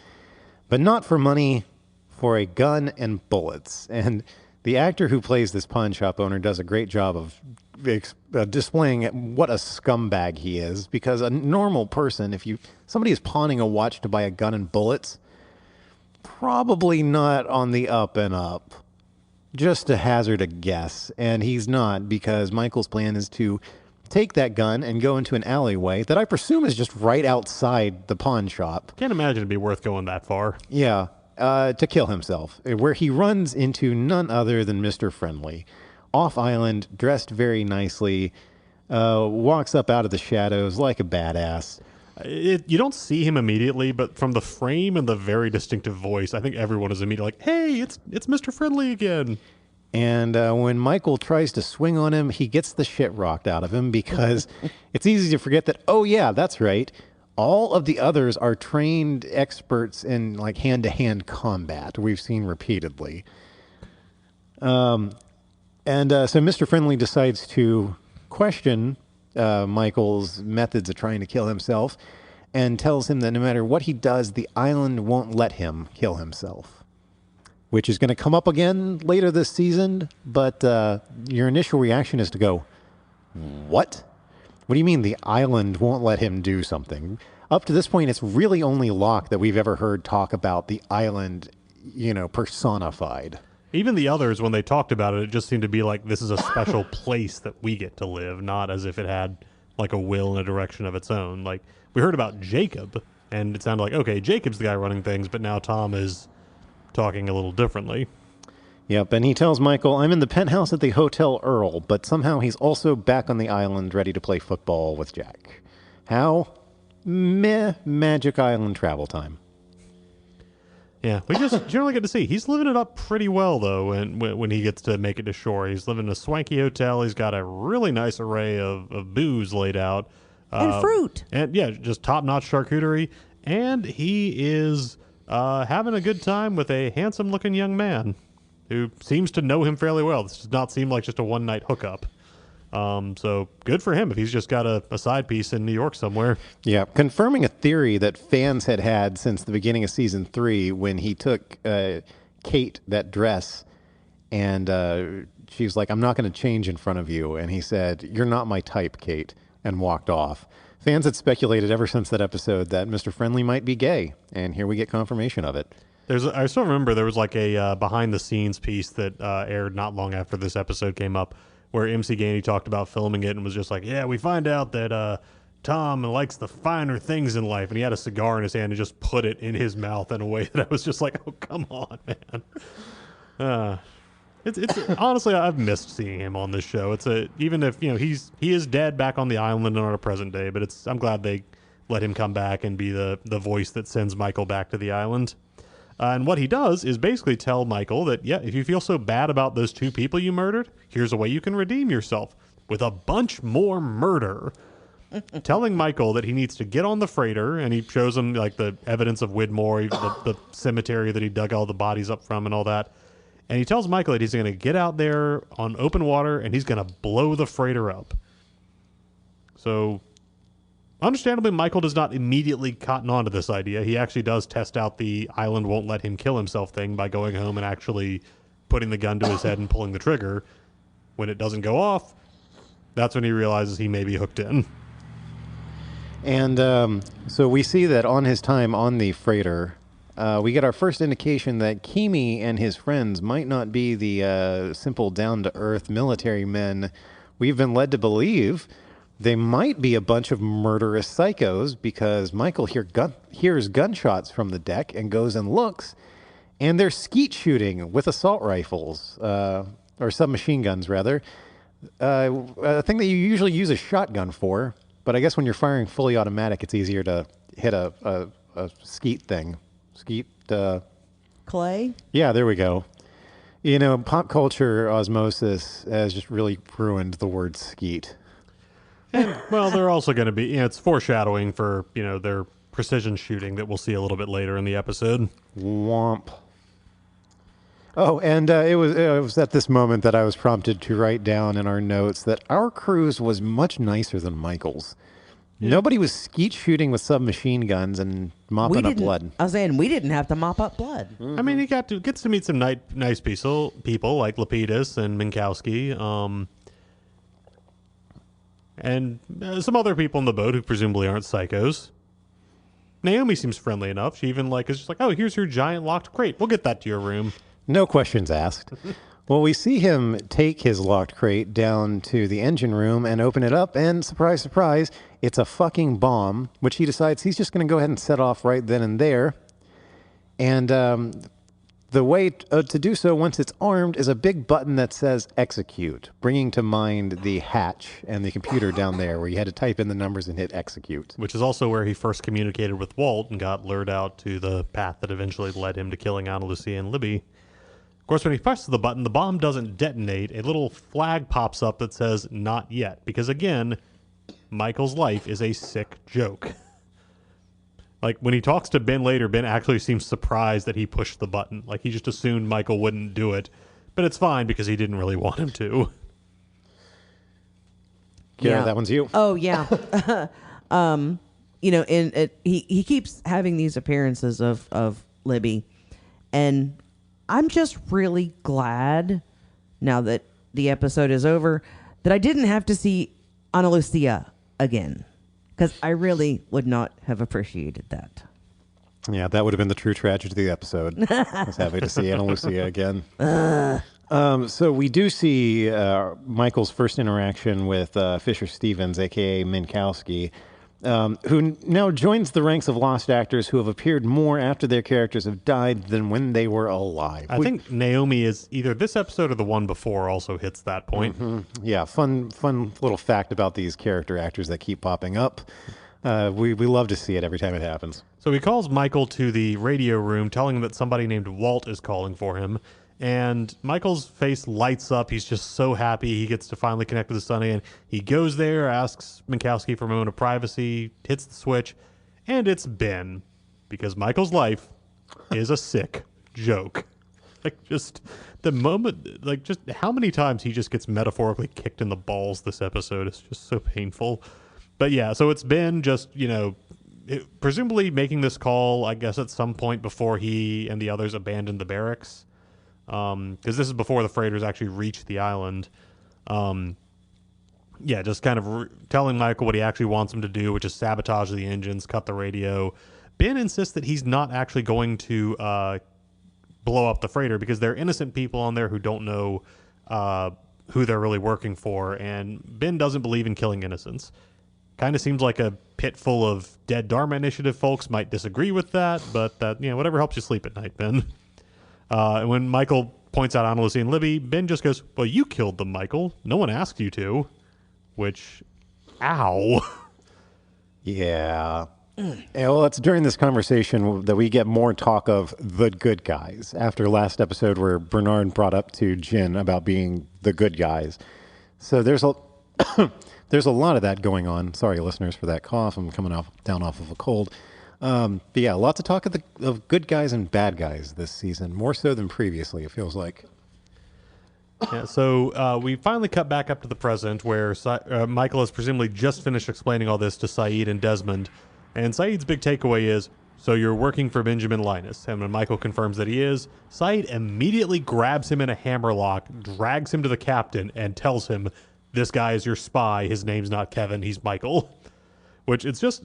But not for money, for a gun and bullets. And the actor who plays this pawn shop owner does a great job of displaying what a scumbag he is, because a normal person, somebody is pawning a watch to buy a gun and bullets, probably not on the up and up. Just to hazard a guess. And he's not, because Michael's plan is to take that gun and go into an alleyway that I presume is just right outside the pawn shop. Can't imagine it'd be worth going that far. Yeah. To kill himself, where he runs into none other than Mr. Friendly, off island, dressed very nicely, walks up out of the shadows like a badass. You don't see him immediately, but from the frame and the very distinctive voice, I think everyone is immediately like, "Hey, it's Mr. Friendly again." And when Michael tries to swing on him, he gets the shit rocked out of him, because it's easy to forget that, oh yeah, that's right, all of the others are trained experts in like hand-to-hand combat. We've seen repeatedly. So Mr. Friendly decides to question Michael's methods of trying to kill himself, and tells him that no matter what he does, the island won't let him kill himself, which is going to come up again later this season. But your initial reaction is to go, what? What do you mean the island won't let him do something? Up to this point, it's really only Locke that we've ever heard talk about the island, personified. Even the others, when they talked about it just seemed to be like, this is a special place that we get to live, not as if it had like a will and a direction of its own. Like, we heard about Jacob, and it sounded like, okay, Jacob's the guy running things, but now Tom is talking a little differently. Yep, and he tells Michael, I'm in the penthouse at the Hotel Earl, but somehow he's also back on the island ready to play football with Jack. How? Magic Island travel time. Yeah, we just generally get to see. He's living it up pretty well, though, and when he gets to make it to shore. He's living in a swanky hotel. He's got a really nice array of booze laid out. And fruit. And, yeah, just top-notch charcuterie. And he is having a good time with a handsome-looking young man who seems to know him fairly well. This does not seem like just a one-night hookup. So good for him if he's just got a side piece in New York somewhere. Yeah, confirming a theory that fans had since the beginning of season 3, when he took Kate that dress, and she's like, I'm not going to change in front of you. And he said, you're not my type, Kate, and walked off. Fans had speculated ever since that episode that Mr. Friendly might be gay, and here we get confirmation of it. I still remember there was like a behind-the-scenes piece that aired not long after this episode came up, where MC Gainey talked about filming it and was just like, yeah, we find out that Tom likes the finer things in life. And he had a cigar in his hand and just put it in his mouth in a way that I was just like, oh, come on, man. It's honestly, I've missed seeing him on this show. Even if, he is dead back on the island and on our present day, but I'm glad they let him come back and be the voice that sends Michael back to the island. And what he does is basically tell Michael that, yeah, if you feel so bad about those 2 people you murdered, here's a way you can redeem yourself with a bunch more murder. Telling Michael that he needs to get on the freighter, and he shows him like the evidence of Widmore, the cemetery that he dug all the bodies up from and all that. And he tells Michael that he's going to get out there on open water and he's going to blow the freighter up. So, understandably, Michael does not immediately cotton on to this idea. He actually does test out the island won't let him kill himself thing by going home and actually putting the gun to his head and pulling the trigger. When it doesn't go off, that's when he realizes he may be hooked in. And so we see that on his time on the freighter, we get our first indication that Kimi and his friends might not be the simple, down-to-earth military men we've been led to believe. They might be a bunch of murderous psychos because Michael hears gunshots from the deck and goes and looks, and they're skeet shooting with assault rifles, or submachine guns, rather. A thing that you usually use a shotgun for, but I guess when you're firing fully automatic, it's easier to hit a skeet thing. Skeet. Clay? Yeah, there we go. You know, pop culture osmosis has just really ruined the word skeet. And, well, they're also going to be, it's foreshadowing for, their precision shooting that we'll see a little bit later in the episode. Womp. Oh, and it was at this moment that I was prompted to write down in our notes that our cruise was much nicer than Michael's. Yeah. Nobody was skeet shooting with submachine guns and mopping up blood. I was saying, we didn't have to mop up blood. Mm-hmm. I mean, he gets to meet some nice people like Lapidus and Minkowski. And some other people in the boat who presumably aren't psychos. Naomi seems friendly enough. She even is just like, oh, here's your giant locked crate. We'll get that to your room. No questions asked. Well, we see him take his locked crate down to the engine room and open it up, and surprise, surprise, it's a fucking bomb, which he decides he's just going to go ahead and set off right then and there. And the way to do so once it's armed is a big button that says execute, bringing to mind the hatch and the computer down there where you had to type in the numbers and hit execute. Which is also where he first communicated with Walt and got lured out to the path that eventually led him to killing Ana Lucia and Libby. Of course, when he presses the button, the bomb doesn't detonate. A little flag pops up that says not yet, because again, Michael's life is a sick joke. Like, when he talks to Ben later, Ben actually seems surprised that he pushed the button. Like, he just assumed Michael wouldn't do it. But it's fine because he didn't really want him to. Yeah, that one's you. Oh, yeah. He keeps having these appearances of Libby. And I'm just really glad, now that the episode is over, that I didn't have to see Ana Lucia again. Because I really would not have appreciated that. Yeah, that would have been the true tragedy of the episode. I was happy to see Ana Lucia again. So we do see Michael's first interaction with Fisher Stevens, a.k.a. Minkowski, who now joins the ranks of lost actors who have appeared more after their characters have died than when they were alive. I think Naomi is either this episode or the one before also hits that point. Mm-hmm. Yeah, fun little fact about these character actors that keep popping up. We love to see it every time it happens. So he calls Michael to the radio room, telling him that somebody named Walt is calling for him. And Michael's face lights up. He's just so happy he gets to finally connect with his son again. He goes there, asks Minkowski for a moment of privacy, hits the switch, and it's Ben. Because Michael's life is a sick joke. Like, just the moment, like, just how many times he just gets metaphorically kicked in the balls this episode is just so painful. But yeah, so it's Ben just, presumably making this call, I guess, at some point before he and the others abandoned the barracks. Because this is before the freighters actually reach the island. Just kind of telling Michael what he actually wants him to do, which is sabotage the engines, cut the radio. Ben insists that he's not actually going to blow up the freighter because there are innocent people on there who don't know who they're really working for, and Ben doesn't believe in killing innocents. Kind of seems like a pit full of dead Dharma Initiative folks might disagree with that, but that, whatever helps you sleep at night, Ben. And when Michael points out Ana Lucia and Libby, Ben just goes, well, you killed them, Michael. No one asked you to. Which, ow. Yeah. Well, it's during this conversation that we get more talk of the good guys. After last episode where Bernard brought up to Jin about being the good guys. So there's a there's a lot of that going on. Sorry, listeners, for that cough. I'm coming down off of a cold. But yeah, lots of talk of good guys and bad guys this season, more so than previously, it feels like. Yeah, so we finally cut back up to the present where Michael has presumably just finished explaining all this to Saeed and Desmond. And Saeed's big takeaway is, so you're working for Benjamin Linus. And when Michael confirms that he is, Saeed immediately grabs him in a hammerlock, drags him to the captain, and tells him, this guy is your spy. His name's not Kevin. He's Michael. Which it's just,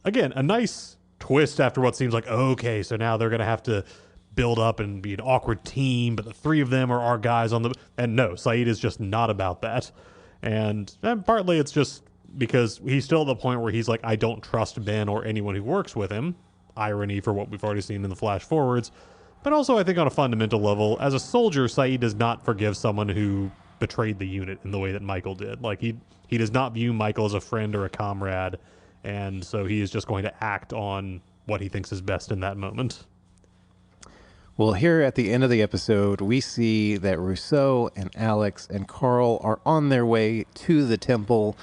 again, a nice twist after what seems like, okay, so now they're going to have to build up and be an awkward team, but the three of them are our guys on the... And no, Saeed is just not about that. And partly it's just because he's still at the point where he's like, I don't trust Ben or anyone who works with him. Irony for what we've already seen in the flash forwards. But also, I think on a fundamental level, as a soldier, Saeed does not forgive someone who betrayed the unit in the way that Michael did. Like, he does not view Michael as a friend or a comrade, and so he is just going to act on what he thinks is best in that moment. Well, here at the end of the episode, we see that Rousseau and Alex and Carl are on their way to the temple.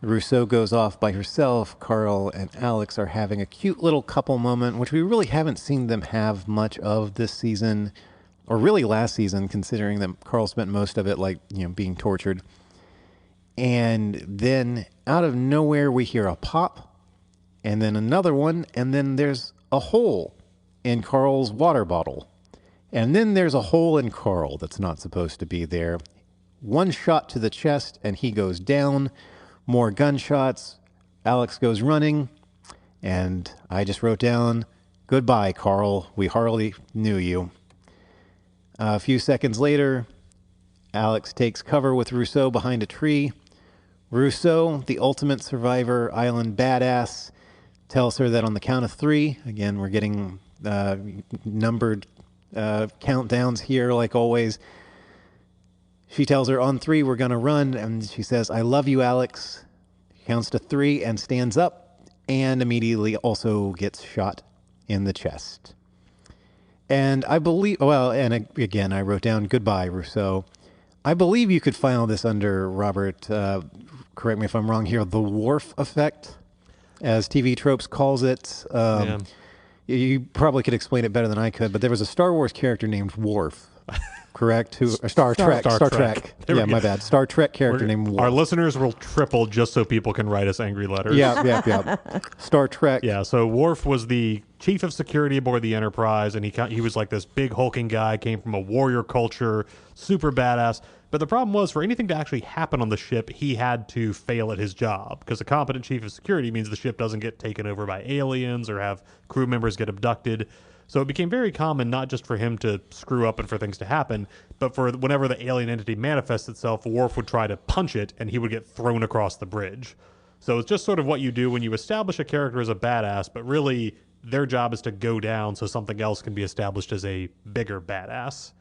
Rousseau goes off by herself. Carl and Alex are having a cute little couple moment, which we really haven't seen them have much of this season, or really last season, considering that Carl spent most of it, like, being tortured. And then out of nowhere, we hear a pop, and then another one, and then there's a hole in Carl's water bottle. And then there's a hole in Carl that's not supposed to be there. One shot to the chest, and he goes down. More gunshots. Alex goes running, and I just wrote down, "Goodbye, Carl. We hardly knew you." A few seconds later, Alex takes cover with Rousseau behind a tree. Rousseau, the ultimate survivor, island badass, tells her that on the count of 3, again, we're getting numbered countdowns here like always. She tells her, on 3, we're going to run. And she says, I love you, Alex. She counts to 3 and stands up and immediately also gets shot in the chest. And I believe, and again, I wrote down, goodbye, Rousseau. I believe you could file this under, Robert, correct me if I'm wrong here, the Worf effect, as TV Tropes calls it. Yeah. You probably could explain it better than I could, but there was a Star Wars character named Worf, correct? Star Trek. Yeah, my bad. Star Trek character named Worf. Our listeners will triple just so people can write us angry letters. Yeah. Star Trek. Yeah, so Worf was the chief of security aboard the Enterprise, and he was like this big hulking guy, came from a warrior culture, super badass. But the problem was, for anything to actually happen on the ship, he had to fail at his job, because a competent chief of security means the ship doesn't get taken over by aliens or have crew members get abducted. So it became very common not just for him to screw up and for things to happen, but for whenever the alien entity manifests itself, Worf would try to punch it and he would get thrown across the bridge. So it's just sort of what you do when you establish a character as a badass, but really their job is to go down so something else can be established as a bigger badass.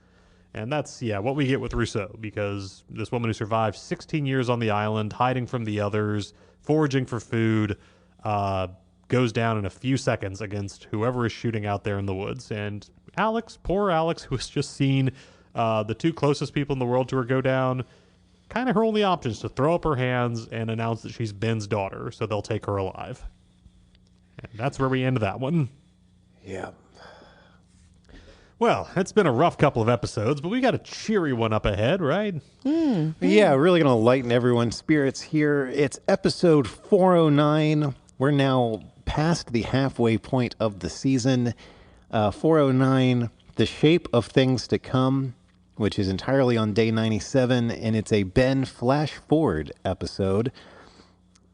And that's, what we get with Rousseau, because this woman who survived 16 years on the island, hiding from the others, foraging for food, goes down in a few seconds against whoever is shooting out there in the woods. And Alex, poor Alex, who has just seen the 2 closest people in the world to her go down, kind of her only option is to throw up her hands and announce that she's Ben's daughter, so they'll take her alive. And that's where we end that one. Yeah. Well, it's been a rough couple of episodes, but we got a cheery one up ahead, right? Yeah, really going to lighten everyone's spirits here. It's episode 409. We're now past the halfway point of the season. 409, The Shape of Things to Come, which is entirely on day 97, and it's a Ben flash forward episode.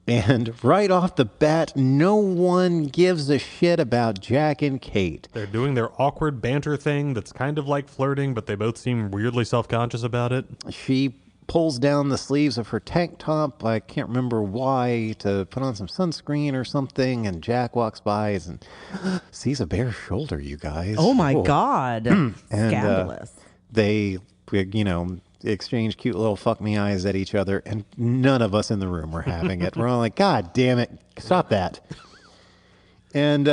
And right off the bat, no one gives a shit about Jack and Kate. They're doing their awkward banter thing that's kind of like flirting, but they both seem weirdly self-conscious about it. She pulls down the sleeves of her tank top, I can't remember why, to put on some sunscreen or something, and Jack walks by and sees a bare shoulder, you guys. Oh my God. Scandalous. They, exchange cute little fuck me eyes at each other, and none of us in the room were having it. We're all like, God damn it, stop that. And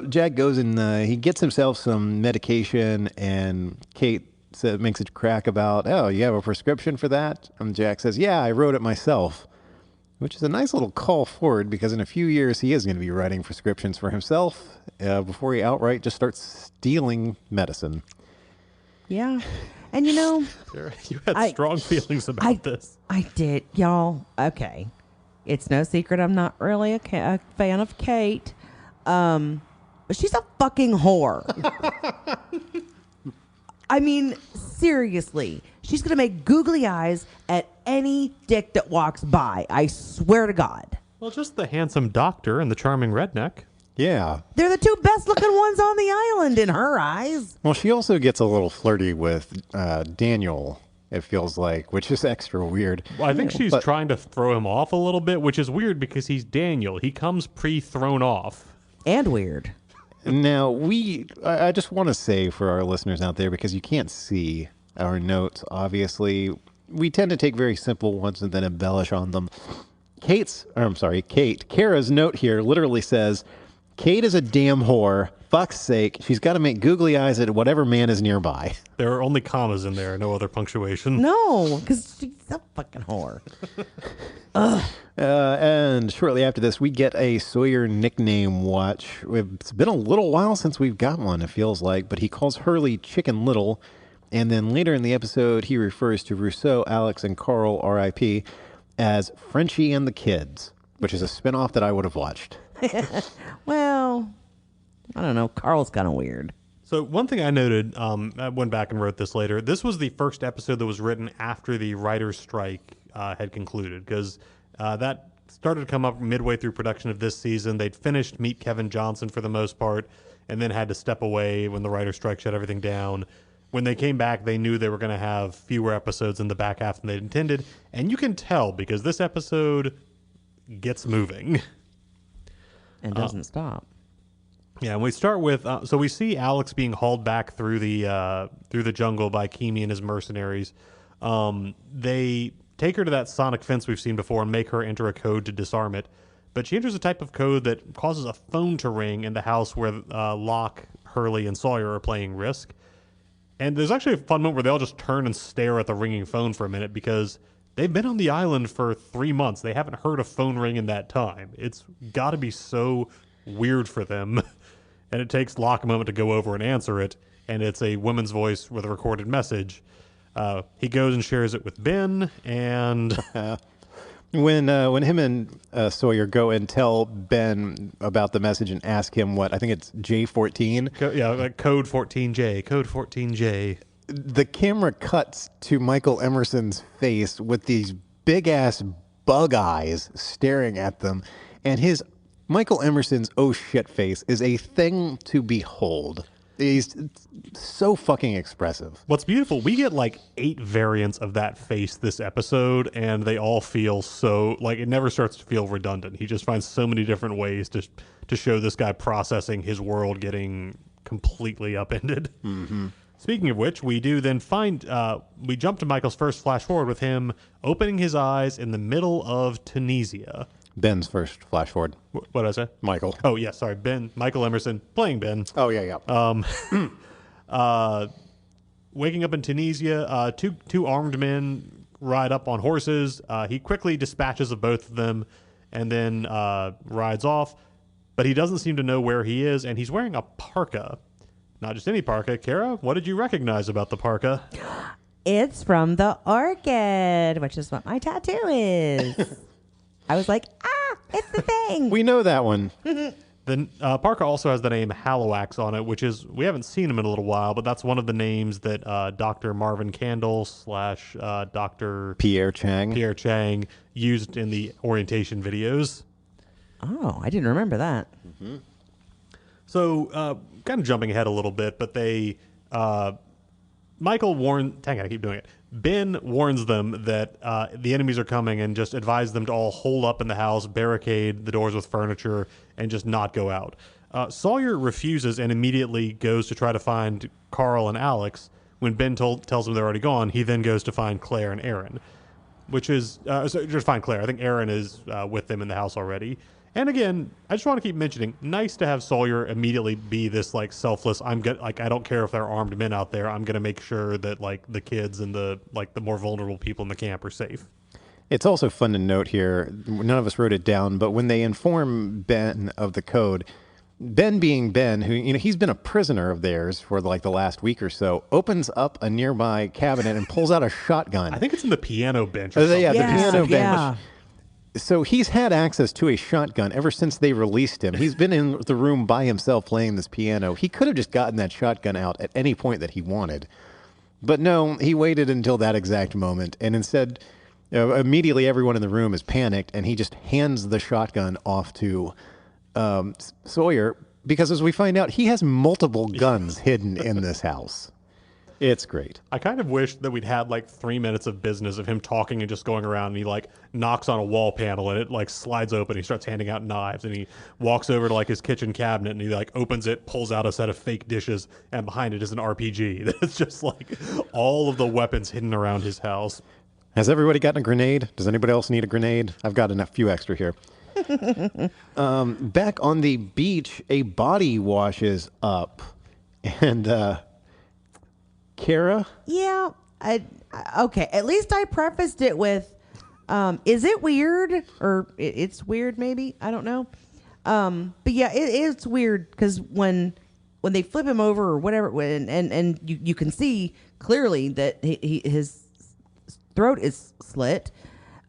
Jack goes and he gets himself some medication, and Kate makes a crack about, oh, you have a prescription for that? And Jack says, yeah, I wrote it myself, which is a nice little call forward, because in a few years he is going to be writing prescriptions for himself before he outright just starts stealing medicine. Yeah. And Sarah, you had strong feelings about this. I did, y'all. Okay. It's no secret I'm not really a fan of Kate. But she's a fucking whore. I mean, seriously. She's going to make googly eyes at any dick that walks by. I swear to God. Well, just the handsome doctor and the charming redneck. Yeah. They're the two best looking ones on the island in her eyes. Well, she also gets a little flirty with Daniel, it feels like, which is extra weird. Well, I think she's trying to throw him off a little bit, which is weird because he's Daniel. He comes pre-thrown off. And weird. Now, I just want to say for our listeners out there, because you can't see our notes, obviously, we tend to take very simple ones and then embellish on them. Kate, Cara's note here literally says, Kate is a damn whore. Fuck's sake. She's got to make googly eyes at whatever man is nearby. There are only commas in there, no other punctuation. No, because she's a fucking whore. And shortly after this, we get a Sawyer nickname watch. It's been a little while since we've got one, it feels like, but he calls Hurley Chicken Little. And then later in the episode, he refers to Rousseau, Alex, and Carl, R.I.P., as Frenchie and the Kids, which is a spinoff that I would have watched. Well, I don't know. Carl's kind of weird. So one thing I noted, I went back and wrote this later. This was the first episode that was written after the writer's strike had concluded, because that started to come up midway through production of this season. They'd finished Meet Kevin Johnson for the most part, and then had to step away when the writer's strike shut everything down. When they came back, they knew they were going to have fewer episodes in the back half than they'd intended, and you can tell because this episode gets moving. And doesn't stop. Yeah, and we start with so we see Alex being hauled back through the jungle by Kimi and his mercenaries. They take her to that sonic fence we've seen before and make her enter a code to disarm it. But she enters a type of code that causes a phone to ring in the house where Locke, Hurley, and Sawyer are playing Risk. And there's actually a fun moment where they all just turn and stare at the ringing phone for a minute because they've been on the island for 3 months. They haven't heard a phone ring in that time. It's got to be so weird for them. And it takes Locke a moment to go over and answer it. And it's a woman's voice with a recorded message. He goes and shares it with Ben. And when him and Sawyer go and tell Ben about the message and ask him what, I think it's J14. Like code 14J, code 14J. The camera cuts to Michael Emerson's face with these big-ass bug eyes staring at them. And Michael Emerson's oh shit face is a thing to behold. He's so fucking expressive. What's beautiful, we get like 8 variants of that face this episode, and they all feel so, like, it never starts to feel redundant. He just finds so many different ways to show this guy processing his world getting completely upended. Mm-hmm. Speaking of which, we do then we jump to Michael's first flash forward with him opening his eyes in the middle of Tunisia. Ben's first flash forward. What did I say? Michael. Oh, yeah, sorry. Michael Emerson playing Ben. Oh, yeah. Waking up in Tunisia, two armed men ride up on horses. He quickly dispatches of both of them and then rides off. But he doesn't seem to know where he is, and he's wearing a parka. Not just any parka. Cara, what did you recognize about the parka? It's from the orchid, which is what my tattoo is. I was like, it's the thing. We know that one. Then parka also has the name Haloax on it, which is, we haven't seen him in a little while, but that's one of the names that Dr. Marvin Candle / Dr. Pierre Chang used in the orientation videos. Oh, I didn't remember that. Mm-hmm. So, kind of jumping ahead a little bit, but Michael warned, dang it, I keep doing it. Ben warns them that the enemies are coming and just advises them to all hole up in the house, barricade the doors with furniture, and just not go out. Sawyer refuses and immediately goes to try to find Carl and Alex. When Ben tells him they're already gone, he then goes to find Claire and Aaron, which is, so just find Claire. I think Aaron is with them in the house already. And again, I just want to keep mentioning, nice to have Sawyer immediately be this like selfless. I don't care if there are armed men out there. I'm gonna make sure that like the kids and the more vulnerable people in the camp are safe. It's also fun to note here. None of us wrote it down, but when they inform Ben of the code, Ben being Ben, who he's been a prisoner of theirs for like the last week or so, opens up a nearby cabinet and pulls out a shotgun. I think it's in the piano bench. Or something. Yeah, the piano bench. Yeah. So he's had access to a shotgun ever since they released him. He's been in the room by himself playing this piano. He could have just gotten that shotgun out at any point that he wanted. But no, he waited until that exact moment. And instead, immediately everyone in the room is panicked, and he just hands the shotgun off to Sawyer, because as we find out, he has multiple guns hidden in this house. It's great. I kind of wish that we'd had like 3 minutes of business of him talking and just going around, and he like knocks on a wall panel and it like slides open. He starts handing out knives, and he walks over to like his kitchen cabinet and he like opens it, pulls out a set of fake dishes, and behind it is an RPG. It's just like all of the weapons hidden around his house. Has everybody gotten a grenade? Does anybody else need a grenade? I've got a few extra here. Back on the beach, a body washes up, and Cara? Yeah. Okay. At least I prefaced it with, is it weird? Or it's weird, maybe. I don't know. But yeah, it's weird because when they flip him over or whatever, and you can see clearly that his throat is slit.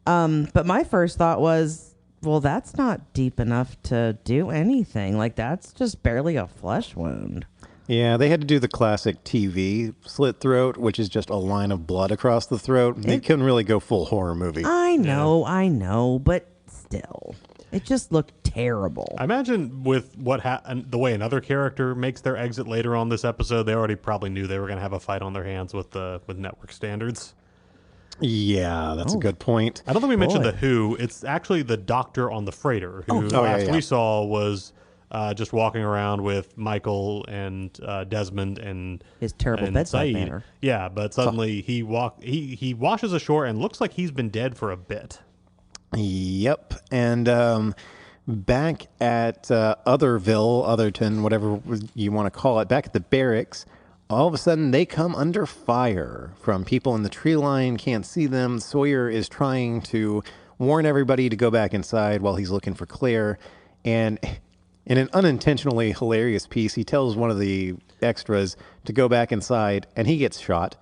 But my first thought was, well, that's not deep enough to do anything. Like, that's just barely a flesh wound. Yeah, they had to do the classic TV slit throat, which is just a line of blood across the throat. They couldn't really go full horror movie. I know, but still, it just looked terrible. I imagine with the way another character makes their exit later on this episode, they already probably knew they were going to have a fight on their hands with network standards. Yeah, that's a good point. I don't think we mentioned the Who. It's actually the doctor on the freighter who we saw was just walking around with Michael and Desmond and his terrible bedside manner. Yeah, but suddenly he washes ashore and looks like he's been dead for a bit. Yep, and back at Otherton, whatever you want to call it, back at the barracks, all of a sudden they come under fire from people in the tree line, can't see them. Sawyer is trying to warn everybody to go back inside while he's looking for Claire, and in an unintentionally hilarious piece, he tells one of the extras to go back inside, and he gets shot.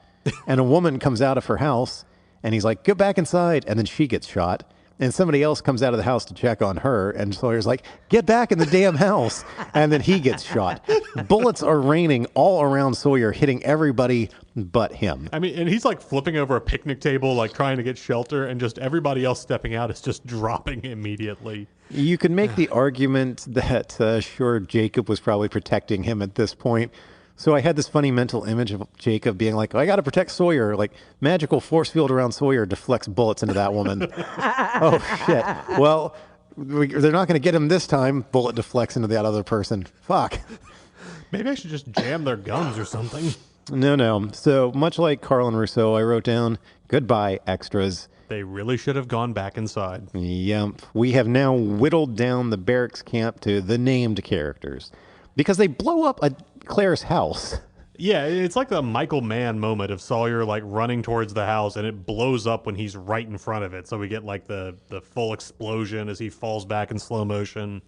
And a woman comes out of her house, and he's like, "Go back inside," and then she gets shot. And somebody else comes out of the house to check on her, and Sawyer's like, "Get back in the damn house," and then he gets shot. Bullets are raining all around Sawyer, hitting everybody but him. I mean, and he's like flipping over a picnic table, like trying to get shelter, and just everybody else stepping out is just dropping immediately. You could make the argument that, sure, Jacob was probably protecting him at this point. So I had this funny mental image of Jacob being like, I got to protect Sawyer. Like, magical force field around Sawyer deflects bullets into that woman. Oh, shit. Well, they're not going to get him this time. Bullet deflects into that other person. Fuck. Maybe I should just jam their guns or something. No. So much like Carl and Rousseau, I wrote down, goodbye, extras. They really should have gone back inside. Yep. We have now whittled down the barracks camp to the named characters because they blow up Claire's house. Yeah, it's like the Michael Mann moment of Sawyer like running towards the house, and it blows up when he's right in front of it. So we get like the full explosion as he falls back in slow motion.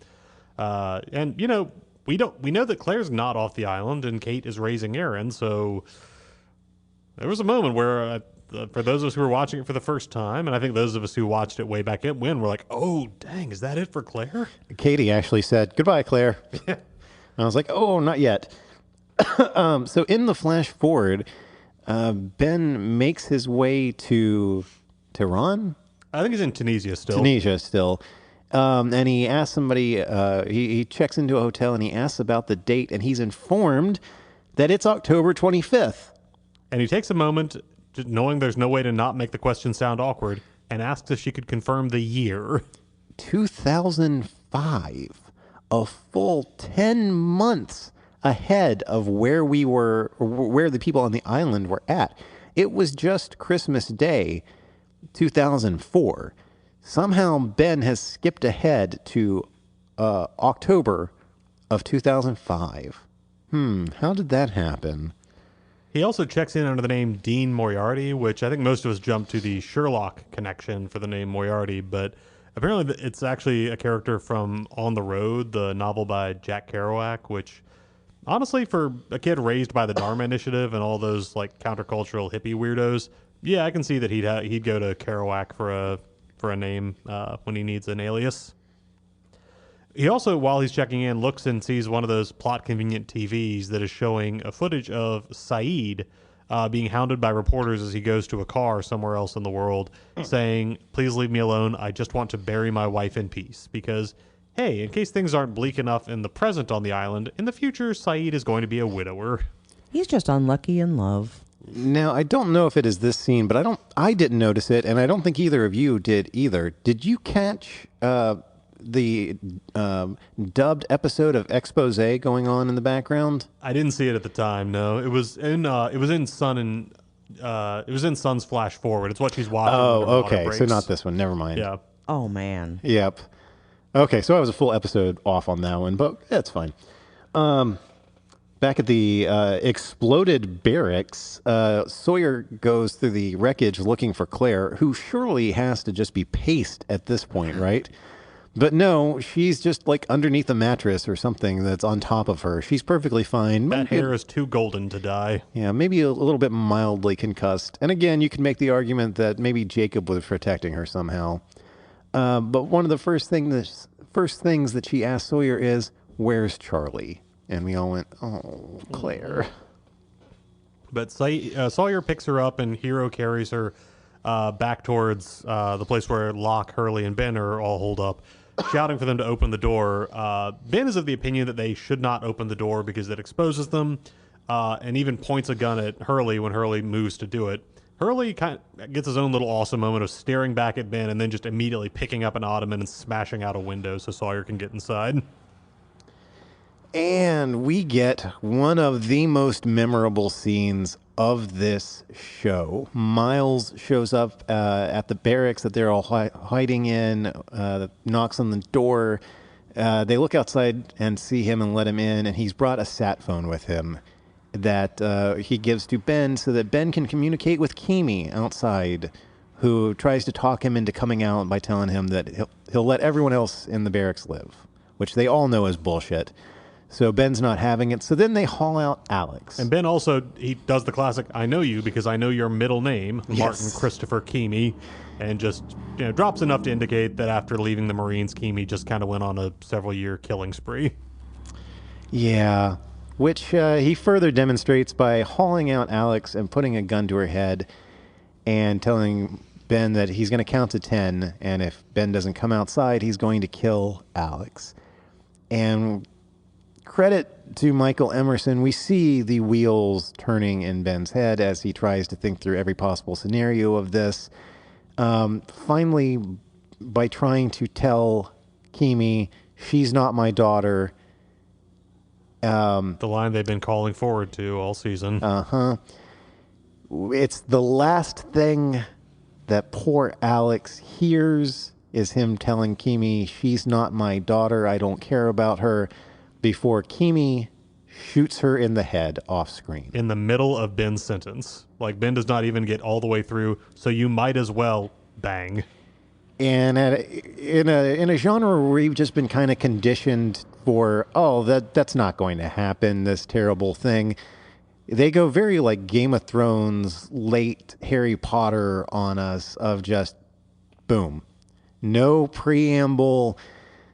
And you know, we know that Claire's not off the island, and Kate is raising Aaron. So there was a moment where, for those of us who were watching it for the first time, and I think those of us who watched it way back when, were like, "Oh, dang, is that it for Claire?" Katie actually said, "Goodbye, Claire." And I was like, "Oh, not yet." So in the flash forward, Ben makes his way to Tehran. I think he's in Tunisia still. And he asks somebody, he checks into a hotel and he asks about the date, and he's informed that it's October 25th. And he takes a moment, just knowing there's no way to not make the question sound awkward, and asks if she could confirm the year. 2005. A full 10 months ahead of where we were, or where the people on the island were at. It was just Christmas Day, 2004. Somehow Ben has skipped ahead to October of 2005. How did that happen? He also checks in under the name Dean Moriarty, which I think most of us jump to the Sherlock connection for the name Moriarty, but apparently it's actually a character from On the Road, the novel by Jack Kerouac, which honestly, for a kid raised by the Dharma Initiative and all those like countercultural hippie weirdos, yeah, I can see that he'd go to Kerouac for a name when he needs an alias. He also, while he's checking in, looks and sees one of those plot-convenient TVs that is showing a footage of Saeed being hounded by reporters as he goes to a car somewhere else in the world, saying, "Please leave me alone. I just want to bury my wife in peace." Because, hey, in case things aren't bleak enough in the present on the island, in the future, Saeed is going to be a widower. He's just unlucky in love. Now, I don't know if it is this scene, but I didn't notice it, and I don't think either of you did either. Did you catch the dubbed episode of Expose going on in the background? I didn't see it at the time. No, it was in Sun's flash forward. It's what she's watching. Oh, when her water okay. breaks. So not this one. Never mind. Yeah. Oh, man. Yep. Okay, so I was a full episode off on that one, but that's fine. Back at the exploded barracks, Sawyer goes through the wreckage looking for Claire, who surely has to just be paced at this point, right? But no, she's just like underneath a mattress or something that's on top of her. She's perfectly fine. That hair is too golden to die. Yeah, maybe a little bit mildly concussed. And again, you can make the argument that maybe Jacob was protecting her somehow. But one of the first things that she asked Sawyer is, "Where's Charlie?" And we all went, "Oh, Claire." But Sawyer picks her up, and Hero carries her back towards the place where Locke, Hurley, and Ben are all holed up, shouting for them to open the door. Ben is of the opinion that they should not open the door because it exposes them, and even points a gun at Hurley when Hurley moves to do it. Hurley kind of gets his own little awesome moment of staring back at Ben and then just immediately picking up an ottoman and smashing out a window so Sawyer can get inside. And we get one of the most memorable scenes of this show. Miles shows up at the barracks that they're all hiding in, knocks on the door. They look outside and see him and let him in, and he's brought a sat phone with him that he gives to Ben so that Ben can communicate with Kimi outside, who tries to talk him into coming out by telling him that he'll let everyone else in the barracks live, which they all know is bullshit. So Ben's not having it. So then they haul out Alex. And Ben also, he does the classic, "I know you because I know your middle name," Yes. Martin Christopher Kimi, and just drops enough to indicate that after leaving the Marines, Kimi just kind of went on a several-year killing spree. Yeah, which he further demonstrates by hauling out Alex and putting a gun to her head and telling Ben that he's going to count to 10, and if Ben doesn't come outside, he's going to kill Alex. And credit to Michael Emerson, we see the wheels turning in Ben's head as he tries to think through every possible scenario of this. Finally, by trying to tell Kimi, "She's not my daughter." The line they've been calling forward to all season. It's the last thing that poor Alex hears is him telling Kimi, "She's not my daughter. I don't care about her," before Kimi shoots her in the head off screen. In the middle of Ben's sentence. Like, Ben does not even get all the way through, so you might as well bang. And in a genre where we've just been kind of conditioned for, that's not going to happen, this terrible thing, they go very like Game of Thrones, late Harry Potter on us of just boom. No preamble,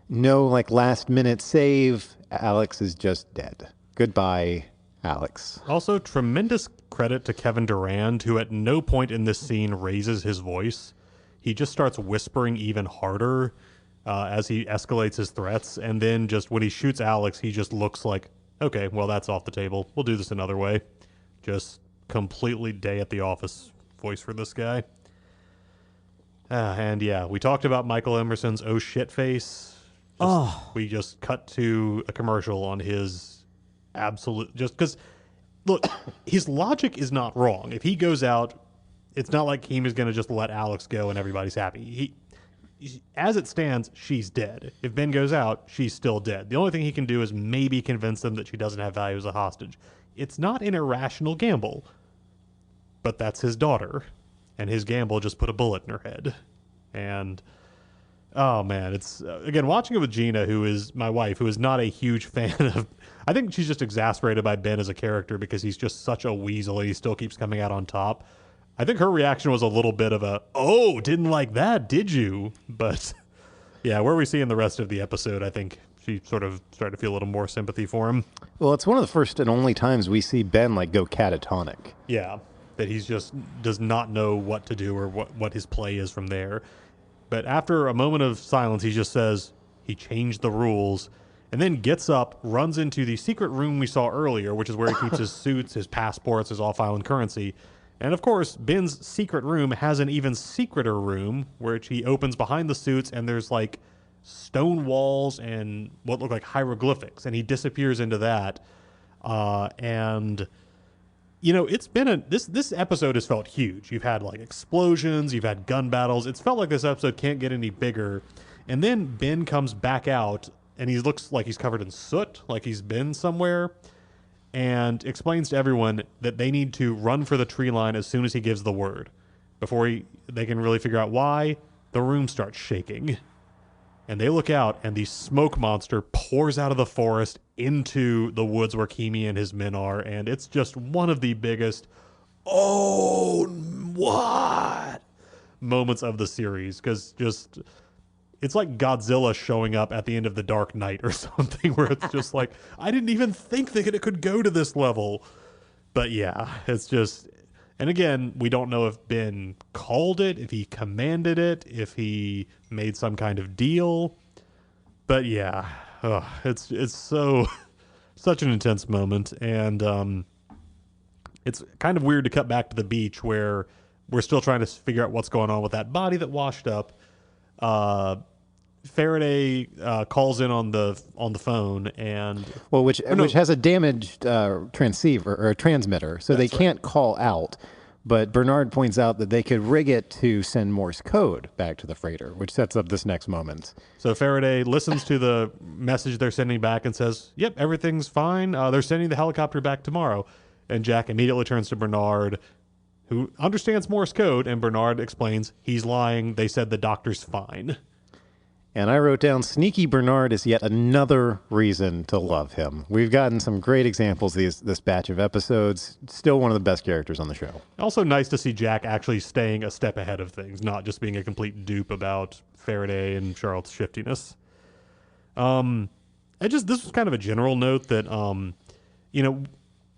no like last minute save. Alex is just dead. Goodbye, Alex. Also, tremendous credit to Kevin Durand, who at no point in this scene raises his voice. He just starts whispering even harder as he escalates his threats. And then just when he shoots Alex, he just looks like, okay, well, that's off the table. We'll do this another way. Just completely day at the office voice for this guy. And yeah, we talked about Michael Emerson's oh shit face. We just cut to a commercial on his absolute, just because, look, his logic is not wrong. If he goes out, it's not like Kimi's going to just let Alex go and everybody's happy. As it stands, she's dead. If Ben goes out, she's still dead. The only thing he can do is maybe convince them that she doesn't have value as a hostage. It's not an irrational gamble, but that's his daughter, and his gamble just put a bullet in her head. And oh man, it's again watching it with Gina, who is my wife, who is not a huge fan of. I think she's just exasperated by Ben as a character because he's just such a weasel and he still keeps coming out on top. I think her reaction was a little bit of a, "Oh, didn't like that, did you?" But yeah, where we see in the rest of the episode, I think she sort of started to feel a little more sympathy for him. Well, it's one of the first and only times we see Ben like go catatonic. Yeah, that he's just does not know what to do or what his play is from there. But after a moment of silence, he just says, He changed the rules and then gets up, runs into the secret room we saw earlier, which is where he keeps his suits, his passports, his off-island currency. And of course, Ben's secret room has an even secreter room, which he opens behind the suits, and there's like stone walls and what look like hieroglyphics, and he disappears into that. And you know, it's been this episode has felt huge. You've had like explosions, you've had gun battles. It's felt like this episode can't get any bigger. And then Ben comes back out, and he looks like he's covered in soot, like he's been somewhere, and explains to everyone that they need to run for the tree line as soon as he gives the word. Before they can really figure out why, the room starts shaking. And they look out, and the smoke monster pours out of the forest into the woods where Kimi and his men are, and it's just one of the biggest, oh, what? Moments of the series, because just... it's like Godzilla showing up at the end of The Dark Knight or something, where it's just like, I didn't even think that it could go to this level. But yeah, it's just... and again, we don't know if Ben called it, if he commanded it, if he made some kind of deal. But yeah, it's so... such an intense moment. And it's kind of weird to cut back to the beach where we're still trying to figure out what's going on with that body that washed up. Faraday calls in on the phone, and which has a damaged transceiver or transmitter, so they can't call out. But Bernard points out that they could rig it to send Morse code back to the freighter, which sets up this next moment. So Faraday listens to the message they're sending back and says, "Yep, everything's fine. They're sending the helicopter back tomorrow." And Jack immediately turns to Bernard, who understands Morse code, and Bernard explains he's lying. They said the doctor's fine. And I wrote down, Sneaky Bernard is yet another reason to love him. We've gotten some great examples this batch of episodes. Still one of the best characters on the show. Also nice to see Jack actually staying a step ahead of things, not just being a complete dupe about Faraday and Charlotte's shiftiness. This was kind of a general note that,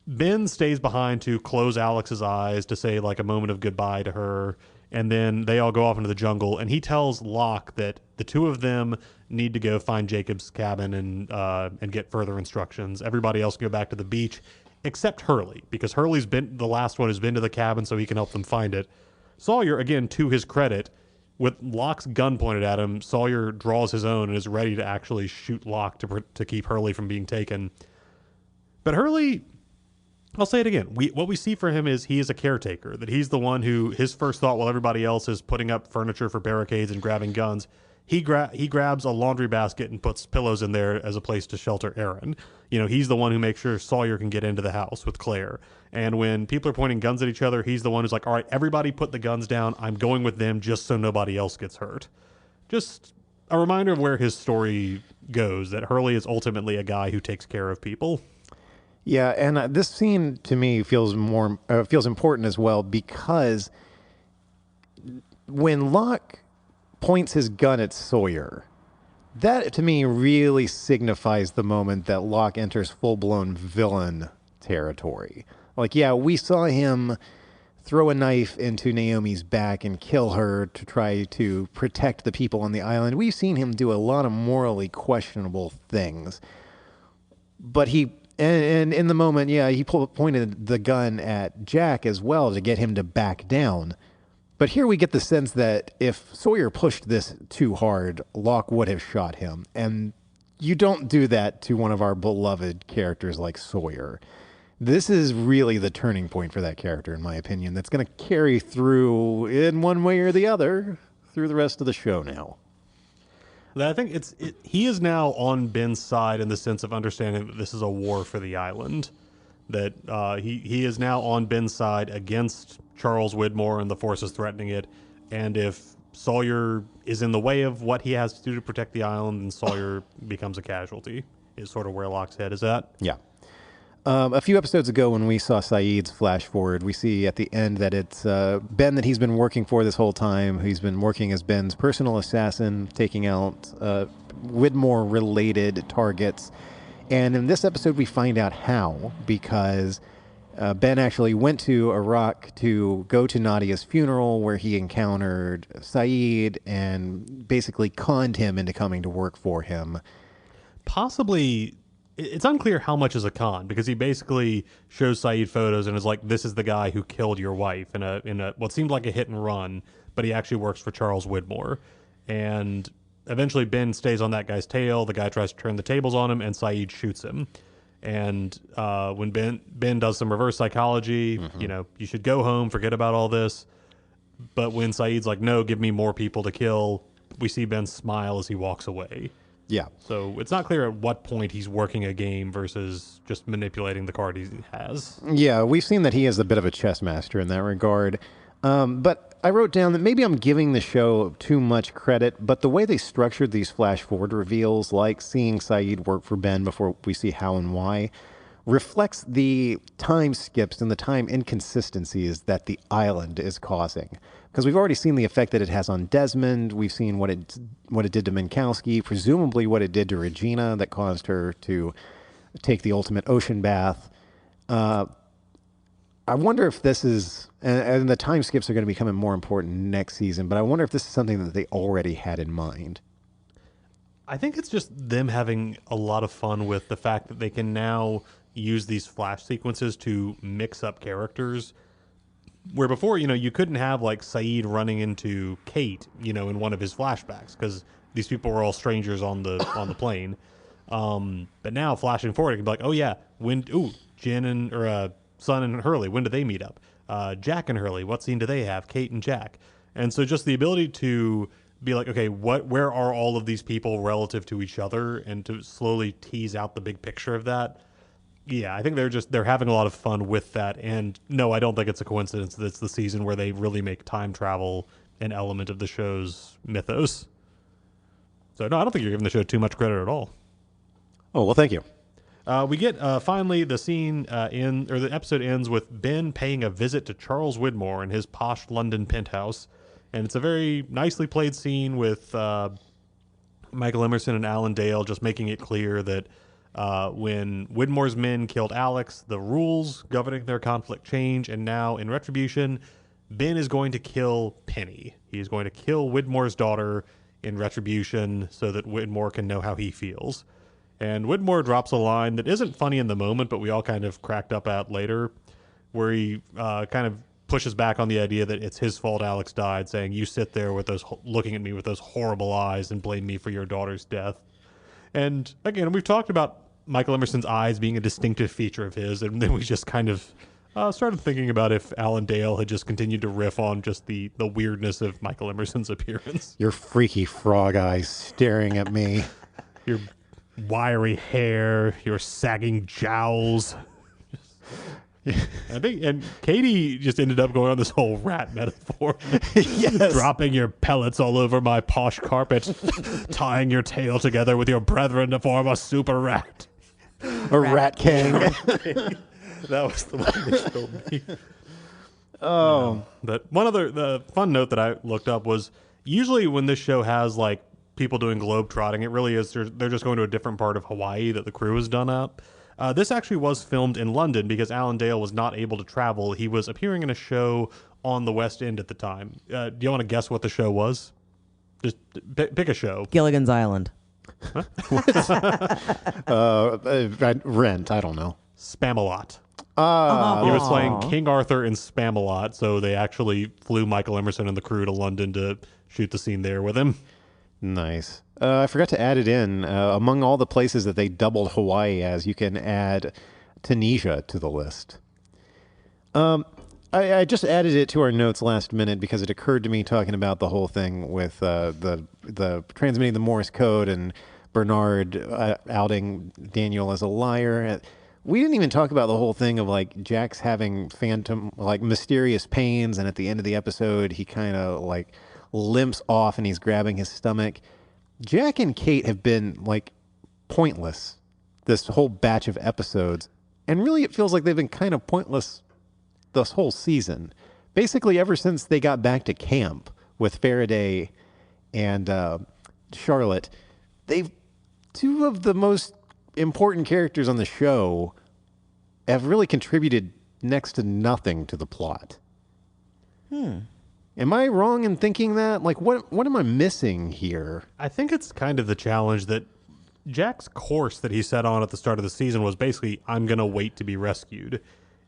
Ben stays behind to close Alex's eyes, to say like a moment of goodbye to her. And then they all go off into the jungle, and he tells Locke that the two of them need to go find Jacob's cabin and get further instructions. Everybody else can go back to the beach, except Hurley, because Hurley's been the last one who's been to the cabin, so he can help them find it. Sawyer, again, to his credit, with Locke's gun pointed at him, Sawyer draws his own and is ready to actually shoot Locke to keep Hurley from being taken. But Hurley... I'll say it again. What we see for him is he is a caretaker, that he's the one who, his first thought while everybody else is putting up furniture for barricades and grabbing guns, he grabs a laundry basket and puts pillows in there as a place to shelter Aaron. You know, he's the one who makes sure Sawyer can get into the house with Claire. And when people are pointing guns at each other, he's the one who's like, all right, everybody put the guns down. I'm going with them just so nobody else gets hurt. Just a reminder of where his story goes, that Hurley is ultimately a guy who takes care of people. Yeah, and this scene to me feels important as well, because when Locke points his gun at Sawyer, that to me really signifies the moment that Locke enters full-blown villain territory. Like, yeah, we saw him throw a knife into Naomi's back and kill her to try to protect the people on the island. We've seen him do a lot of morally questionable things, but And in the moment, yeah, he pointed the gun at Jack as well to get him to back down. But here we get the sense that if Sawyer pushed this too hard, Locke would have shot him. And you don't do that to one of our beloved characters like Sawyer. This is really the turning point for that character, in my opinion, that's going to carry through in one way or the other through the rest of the show now. I think he is now on Ben's side in the sense of understanding that this is a war for the island. That he is now on Ben's side against Charles Widmore and the forces threatening it. And if Sawyer is in the way of what he has to do to protect the island, then Sawyer becomes a casualty, is sort of where Locke's head is at. Yeah. A few episodes ago when we saw Saeed's flash forward, we see at the end that it's Ben that he's been working for this whole time. He's been working as Ben's personal assassin, taking out Widmore-related targets. And in this episode, we find out how, because Ben actually went to Iraq to go to Nadia's funeral where he encountered Saeed and basically conned him into coming to work for him. Possibly, it's unclear how much is a con, because he basically shows Saeed photos and is like, this is the guy who killed your wife in a what seemed like a hit and run, but he actually works for Charles Widmore. And eventually Ben stays on that guy's tail. The guy tries to turn the tables on him, and Saeed shoots him. And when Ben does some reverse psychology, you should go home, forget about all this. But when Saeed's like, no, give me more people to kill, we see Ben smile as he walks away. Yeah. So it's not clear at what point he's working a game versus just manipulating the card he has. Yeah, we've seen that he is a bit of a chess master in that regard. But I wrote down that maybe I'm giving the show too much credit, but the way they structured these flash-forward reveals, like seeing Saeed work for Ben before we see how and why, reflects the time skips and the time inconsistencies that the island is causing. Because we've already seen the effect that it has on Desmond. We've seen what it did to Minkowski, presumably what it did to Regina that caused her to take the ultimate ocean bath. I wonder if this is, and the time skips are going to be becoming more important next season, but I wonder if this is something that they already had in mind. I think it's just them having a lot of fun with the fact that they can now use these flash sequences to mix up characters. Where before, you couldn't have like Saeed running into Kate, in one of his flashbacks, because these people were all strangers on the plane. But now flashing forward, it can be like, oh yeah, Jin or Sun and Hurley, when do they meet up? Jack and Hurley, what scene do they have? Kate and Jack. And so just the ability to be like, okay, where are all of these people relative to each other, and to slowly tease out the big picture of that. Yeah, I think they're having a lot of fun with that. And no, I don't think it's a coincidence that it's the season where they really make time travel an element of the show's mythos. So no, I don't think you're giving the show too much credit at all. Oh, well, thank you. We get finally the scene the episode ends with Ben paying a visit to Charles Widmore in his posh London penthouse, and it's a very nicely played scene with Michael Emerson and Alan Dale just making it clear that when Widmore's men killed Alex, the rules governing their conflict change, and now in retribution, Ben is going to kill Penny. He's going to kill Widmore's daughter in retribution so that Widmore can know how he feels. And Widmore drops a line that isn't funny in the moment, but we all kind of cracked up at later, where he kind of pushes back on the idea that it's his fault Alex died, saying, you sit there with those looking at me with those horrible eyes and blame me for your daughter's death. And again, we've talked about Michael Emerson's eyes being a distinctive feature of his, and then we just kind of started thinking about if Alan Dale had just continued to riff on just the weirdness of Michael Emerson's appearance. Your freaky frog eyes staring at me. Your wiry hair, your sagging jowls. I think, and Katie just ended up going on this whole rat metaphor. Yes. Dropping your pellets all over my posh carpet, tying your tail together with your brethren to form a super rat. A rat king. That was the one that killed me. Oh. But the fun note that I looked up was, usually when this show has like people doing globe trotting, it really is, they're just going to a different part of Hawaii that the crew has done up. This actually was filmed in London because Alan Dale was not able to travel. He was appearing in a show on the West End at the time. Do you want to guess what the show was? Just pick a show. Gilligan's Island. Rent, I don't know. Spamalot. He was playing King Arthur in Spamalot, so they actually flew Michael Emerson and the crew to London to shoot the scene there with him. Nice. I forgot to add it in. Among all the places that they doubled Hawaii as, you can add Tunisia to the list. I just added it to our notes last minute because it occurred to me talking about the whole thing with the transmitting the Morse code and Bernard outing Daniel as a liar. We didn't even talk about the whole thing of like Jack's having mysterious pains, and at the end of the episode he kind of like limps off and he's grabbing his stomach. Jack and Kate have been like pointless this whole batch of episodes, and really it feels like they've been kind of pointless this whole season. Basically ever since they got back to camp with Faraday and Charlotte, two of the most important characters on the show have really contributed next to nothing to the plot. Am I wrong in thinking that? Like, what am I missing here? I think it's kind of the challenge that Jack's course that he set on at the start of the season was basically, I'm going to wait to be rescued.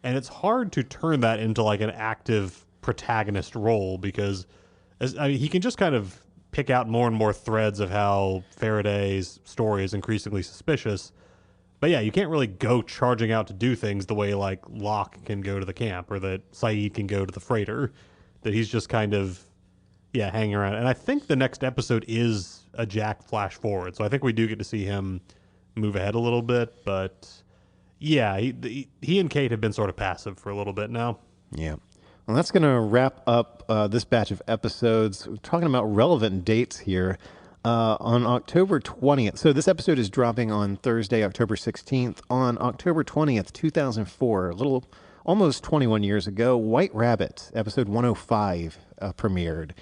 And it's hard to turn that into like an active protagonist role because he can just kind of pick out more and more threads of how Faraday's story is increasingly suspicious. But yeah, you can't really go charging out to do things the way like Locke can go to the camp or that Saeed can go to the freighter. That he's just kind of, hanging around. And I think the next episode is a Jack flash forward. So I think we do get to see him move ahead a little bit. But yeah, he and Kate have been sort of passive for a little bit now. Yeah. Well, that's going to wrap up this batch of episodes. We're talking about relevant dates here. On October 20th, so this episode is dropping on Thursday, October 16th. On October 20th, 2004, almost 21 years ago, White Rabbit, episode 105, premiered.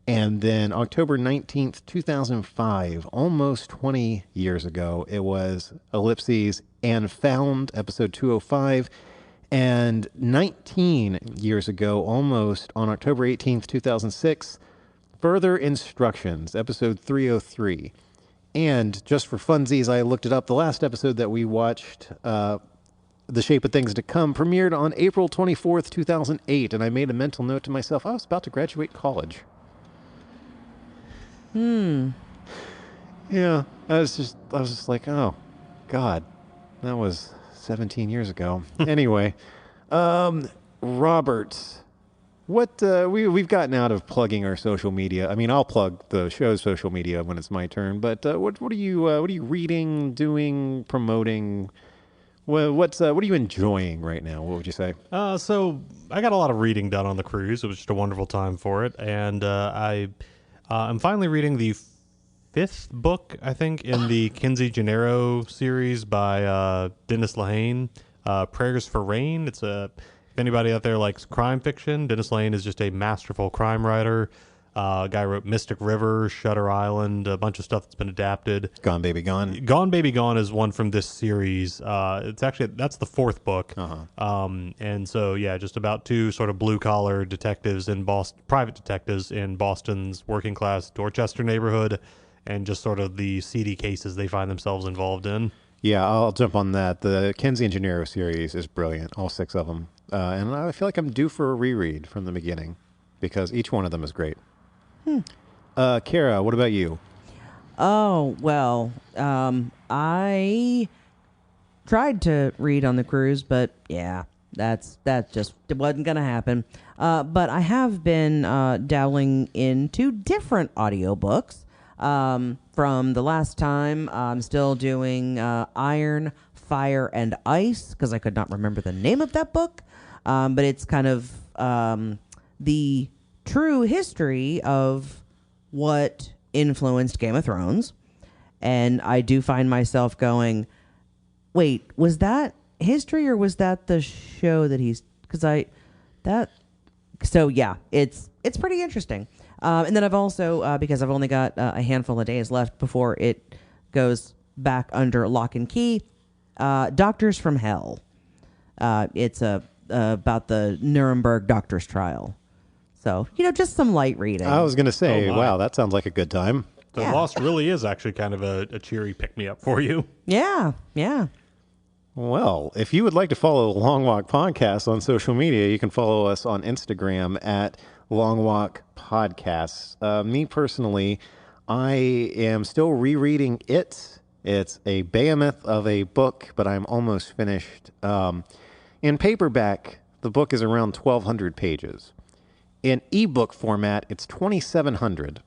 And then October 19th, 2005, almost 20 years ago, it was Ellipses and Found, episode 205. And 19 years ago, almost, on October 18th, 2006, Further Instructions, episode 303. And just for funsies, I looked it up. The last episode that we watched, The Shape of Things to Come, premiered on April 24th, 2008. And I made a mental note to myself, I was about to graduate college. Yeah, I was just like, oh, God, that was 17 years ago. Anyway, Robert, what we've gotten out of plugging our social media. I mean, I'll plug the show's social media when it's my turn. But what are you reading, doing, promoting? What are you enjoying right now? What would you say? So I got a lot of reading done on the cruise. It was just a wonderful time for it, and I'm finally reading the 5th book, I think, in the Kinsey Gennaro series by Dennis Lehane, Prayers for Rain. If anybody out there likes crime fiction, Dennis Lehane is just a masterful crime writer. Guy wrote Mystic River, Shutter Island, a bunch of stuff that's been adapted. Gone Baby Gone. Gone Baby Gone is one from this series. That's the 4th book. And so, just about 2 sort of blue-collar detectives in Boston, private detectives in Boston's working-class Dorchester neighborhood, and just sort of the seedy cases they find themselves involved in. Yeah, I'll jump on that. The Kinsey and Gennaro series is brilliant, all 6 of them. And I feel like I'm due for a reread from the beginning because each one of them is great. Cara, what about you? Oh, well, I tried to read on the cruise, but yeah, that just wasn't going to happen. But I have been dabbling into different audiobooks. From the last time, I'm still doing Iron, Fire, and Ice because I could not remember the name of that book. But it's kind of the true history of what influenced Game of Thrones. And I do find myself going, wait, was that history or was that the show that so yeah, it's pretty interesting. And then I've also, because I've only got a handful of days left before it goes back under lock and key, Doctors from Hell. It's about the Nuremberg doctor's trial. So, just some light reading. I was going to say, wow, that sounds like a good time. So Lost really is actually kind of a cheery pick-me-up for you. Yeah. Well, if you would like to follow Long Walk Podcast on social media, you can follow us on Instagram at Long Walk Podcasts. Me personally, I am still rereading it. It's a behemoth of a book, but I'm almost finished. In paperback, the book is around 1,200 pages. In ebook format, it's 2,700.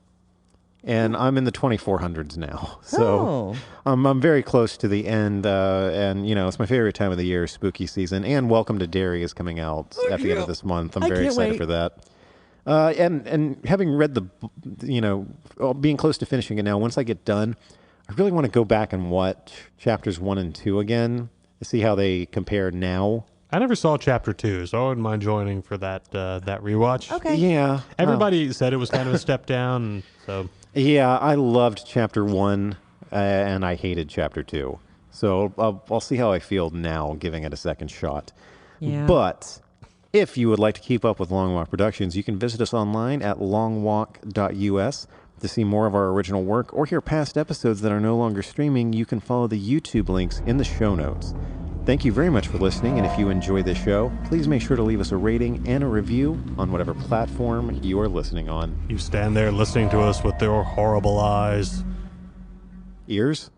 And I'm in the 2,400s now. So I'm very close to the end. And, it's my favorite time of the year, spooky season. And Welcome to Derry is coming out at the end of this month. I'm very excited for that. And having read being close to finishing it now, once I get done, I really want to go back and watch chapters 1 and 2 again to see how they compare now. I never saw chapter 2, so I wouldn't mind joining for that rewatch. Okay. Yeah. Everybody said it was kind of a step down, so... Yeah, I loved chapter 1, and I hated chapter 2. So I'll see how I feel now, giving it a second shot. Yeah. But if you would like to keep up with Long Walk Productions, you can visit us online at longwalk.us to see more of our original work or hear past episodes that are no longer streaming. You can follow the YouTube links in the show notes. Thank you very much for listening, and if you enjoy this show, please make sure to leave us a rating and a review on whatever platform you are listening on. You stand there listening to us with your horrible eyes. Ears?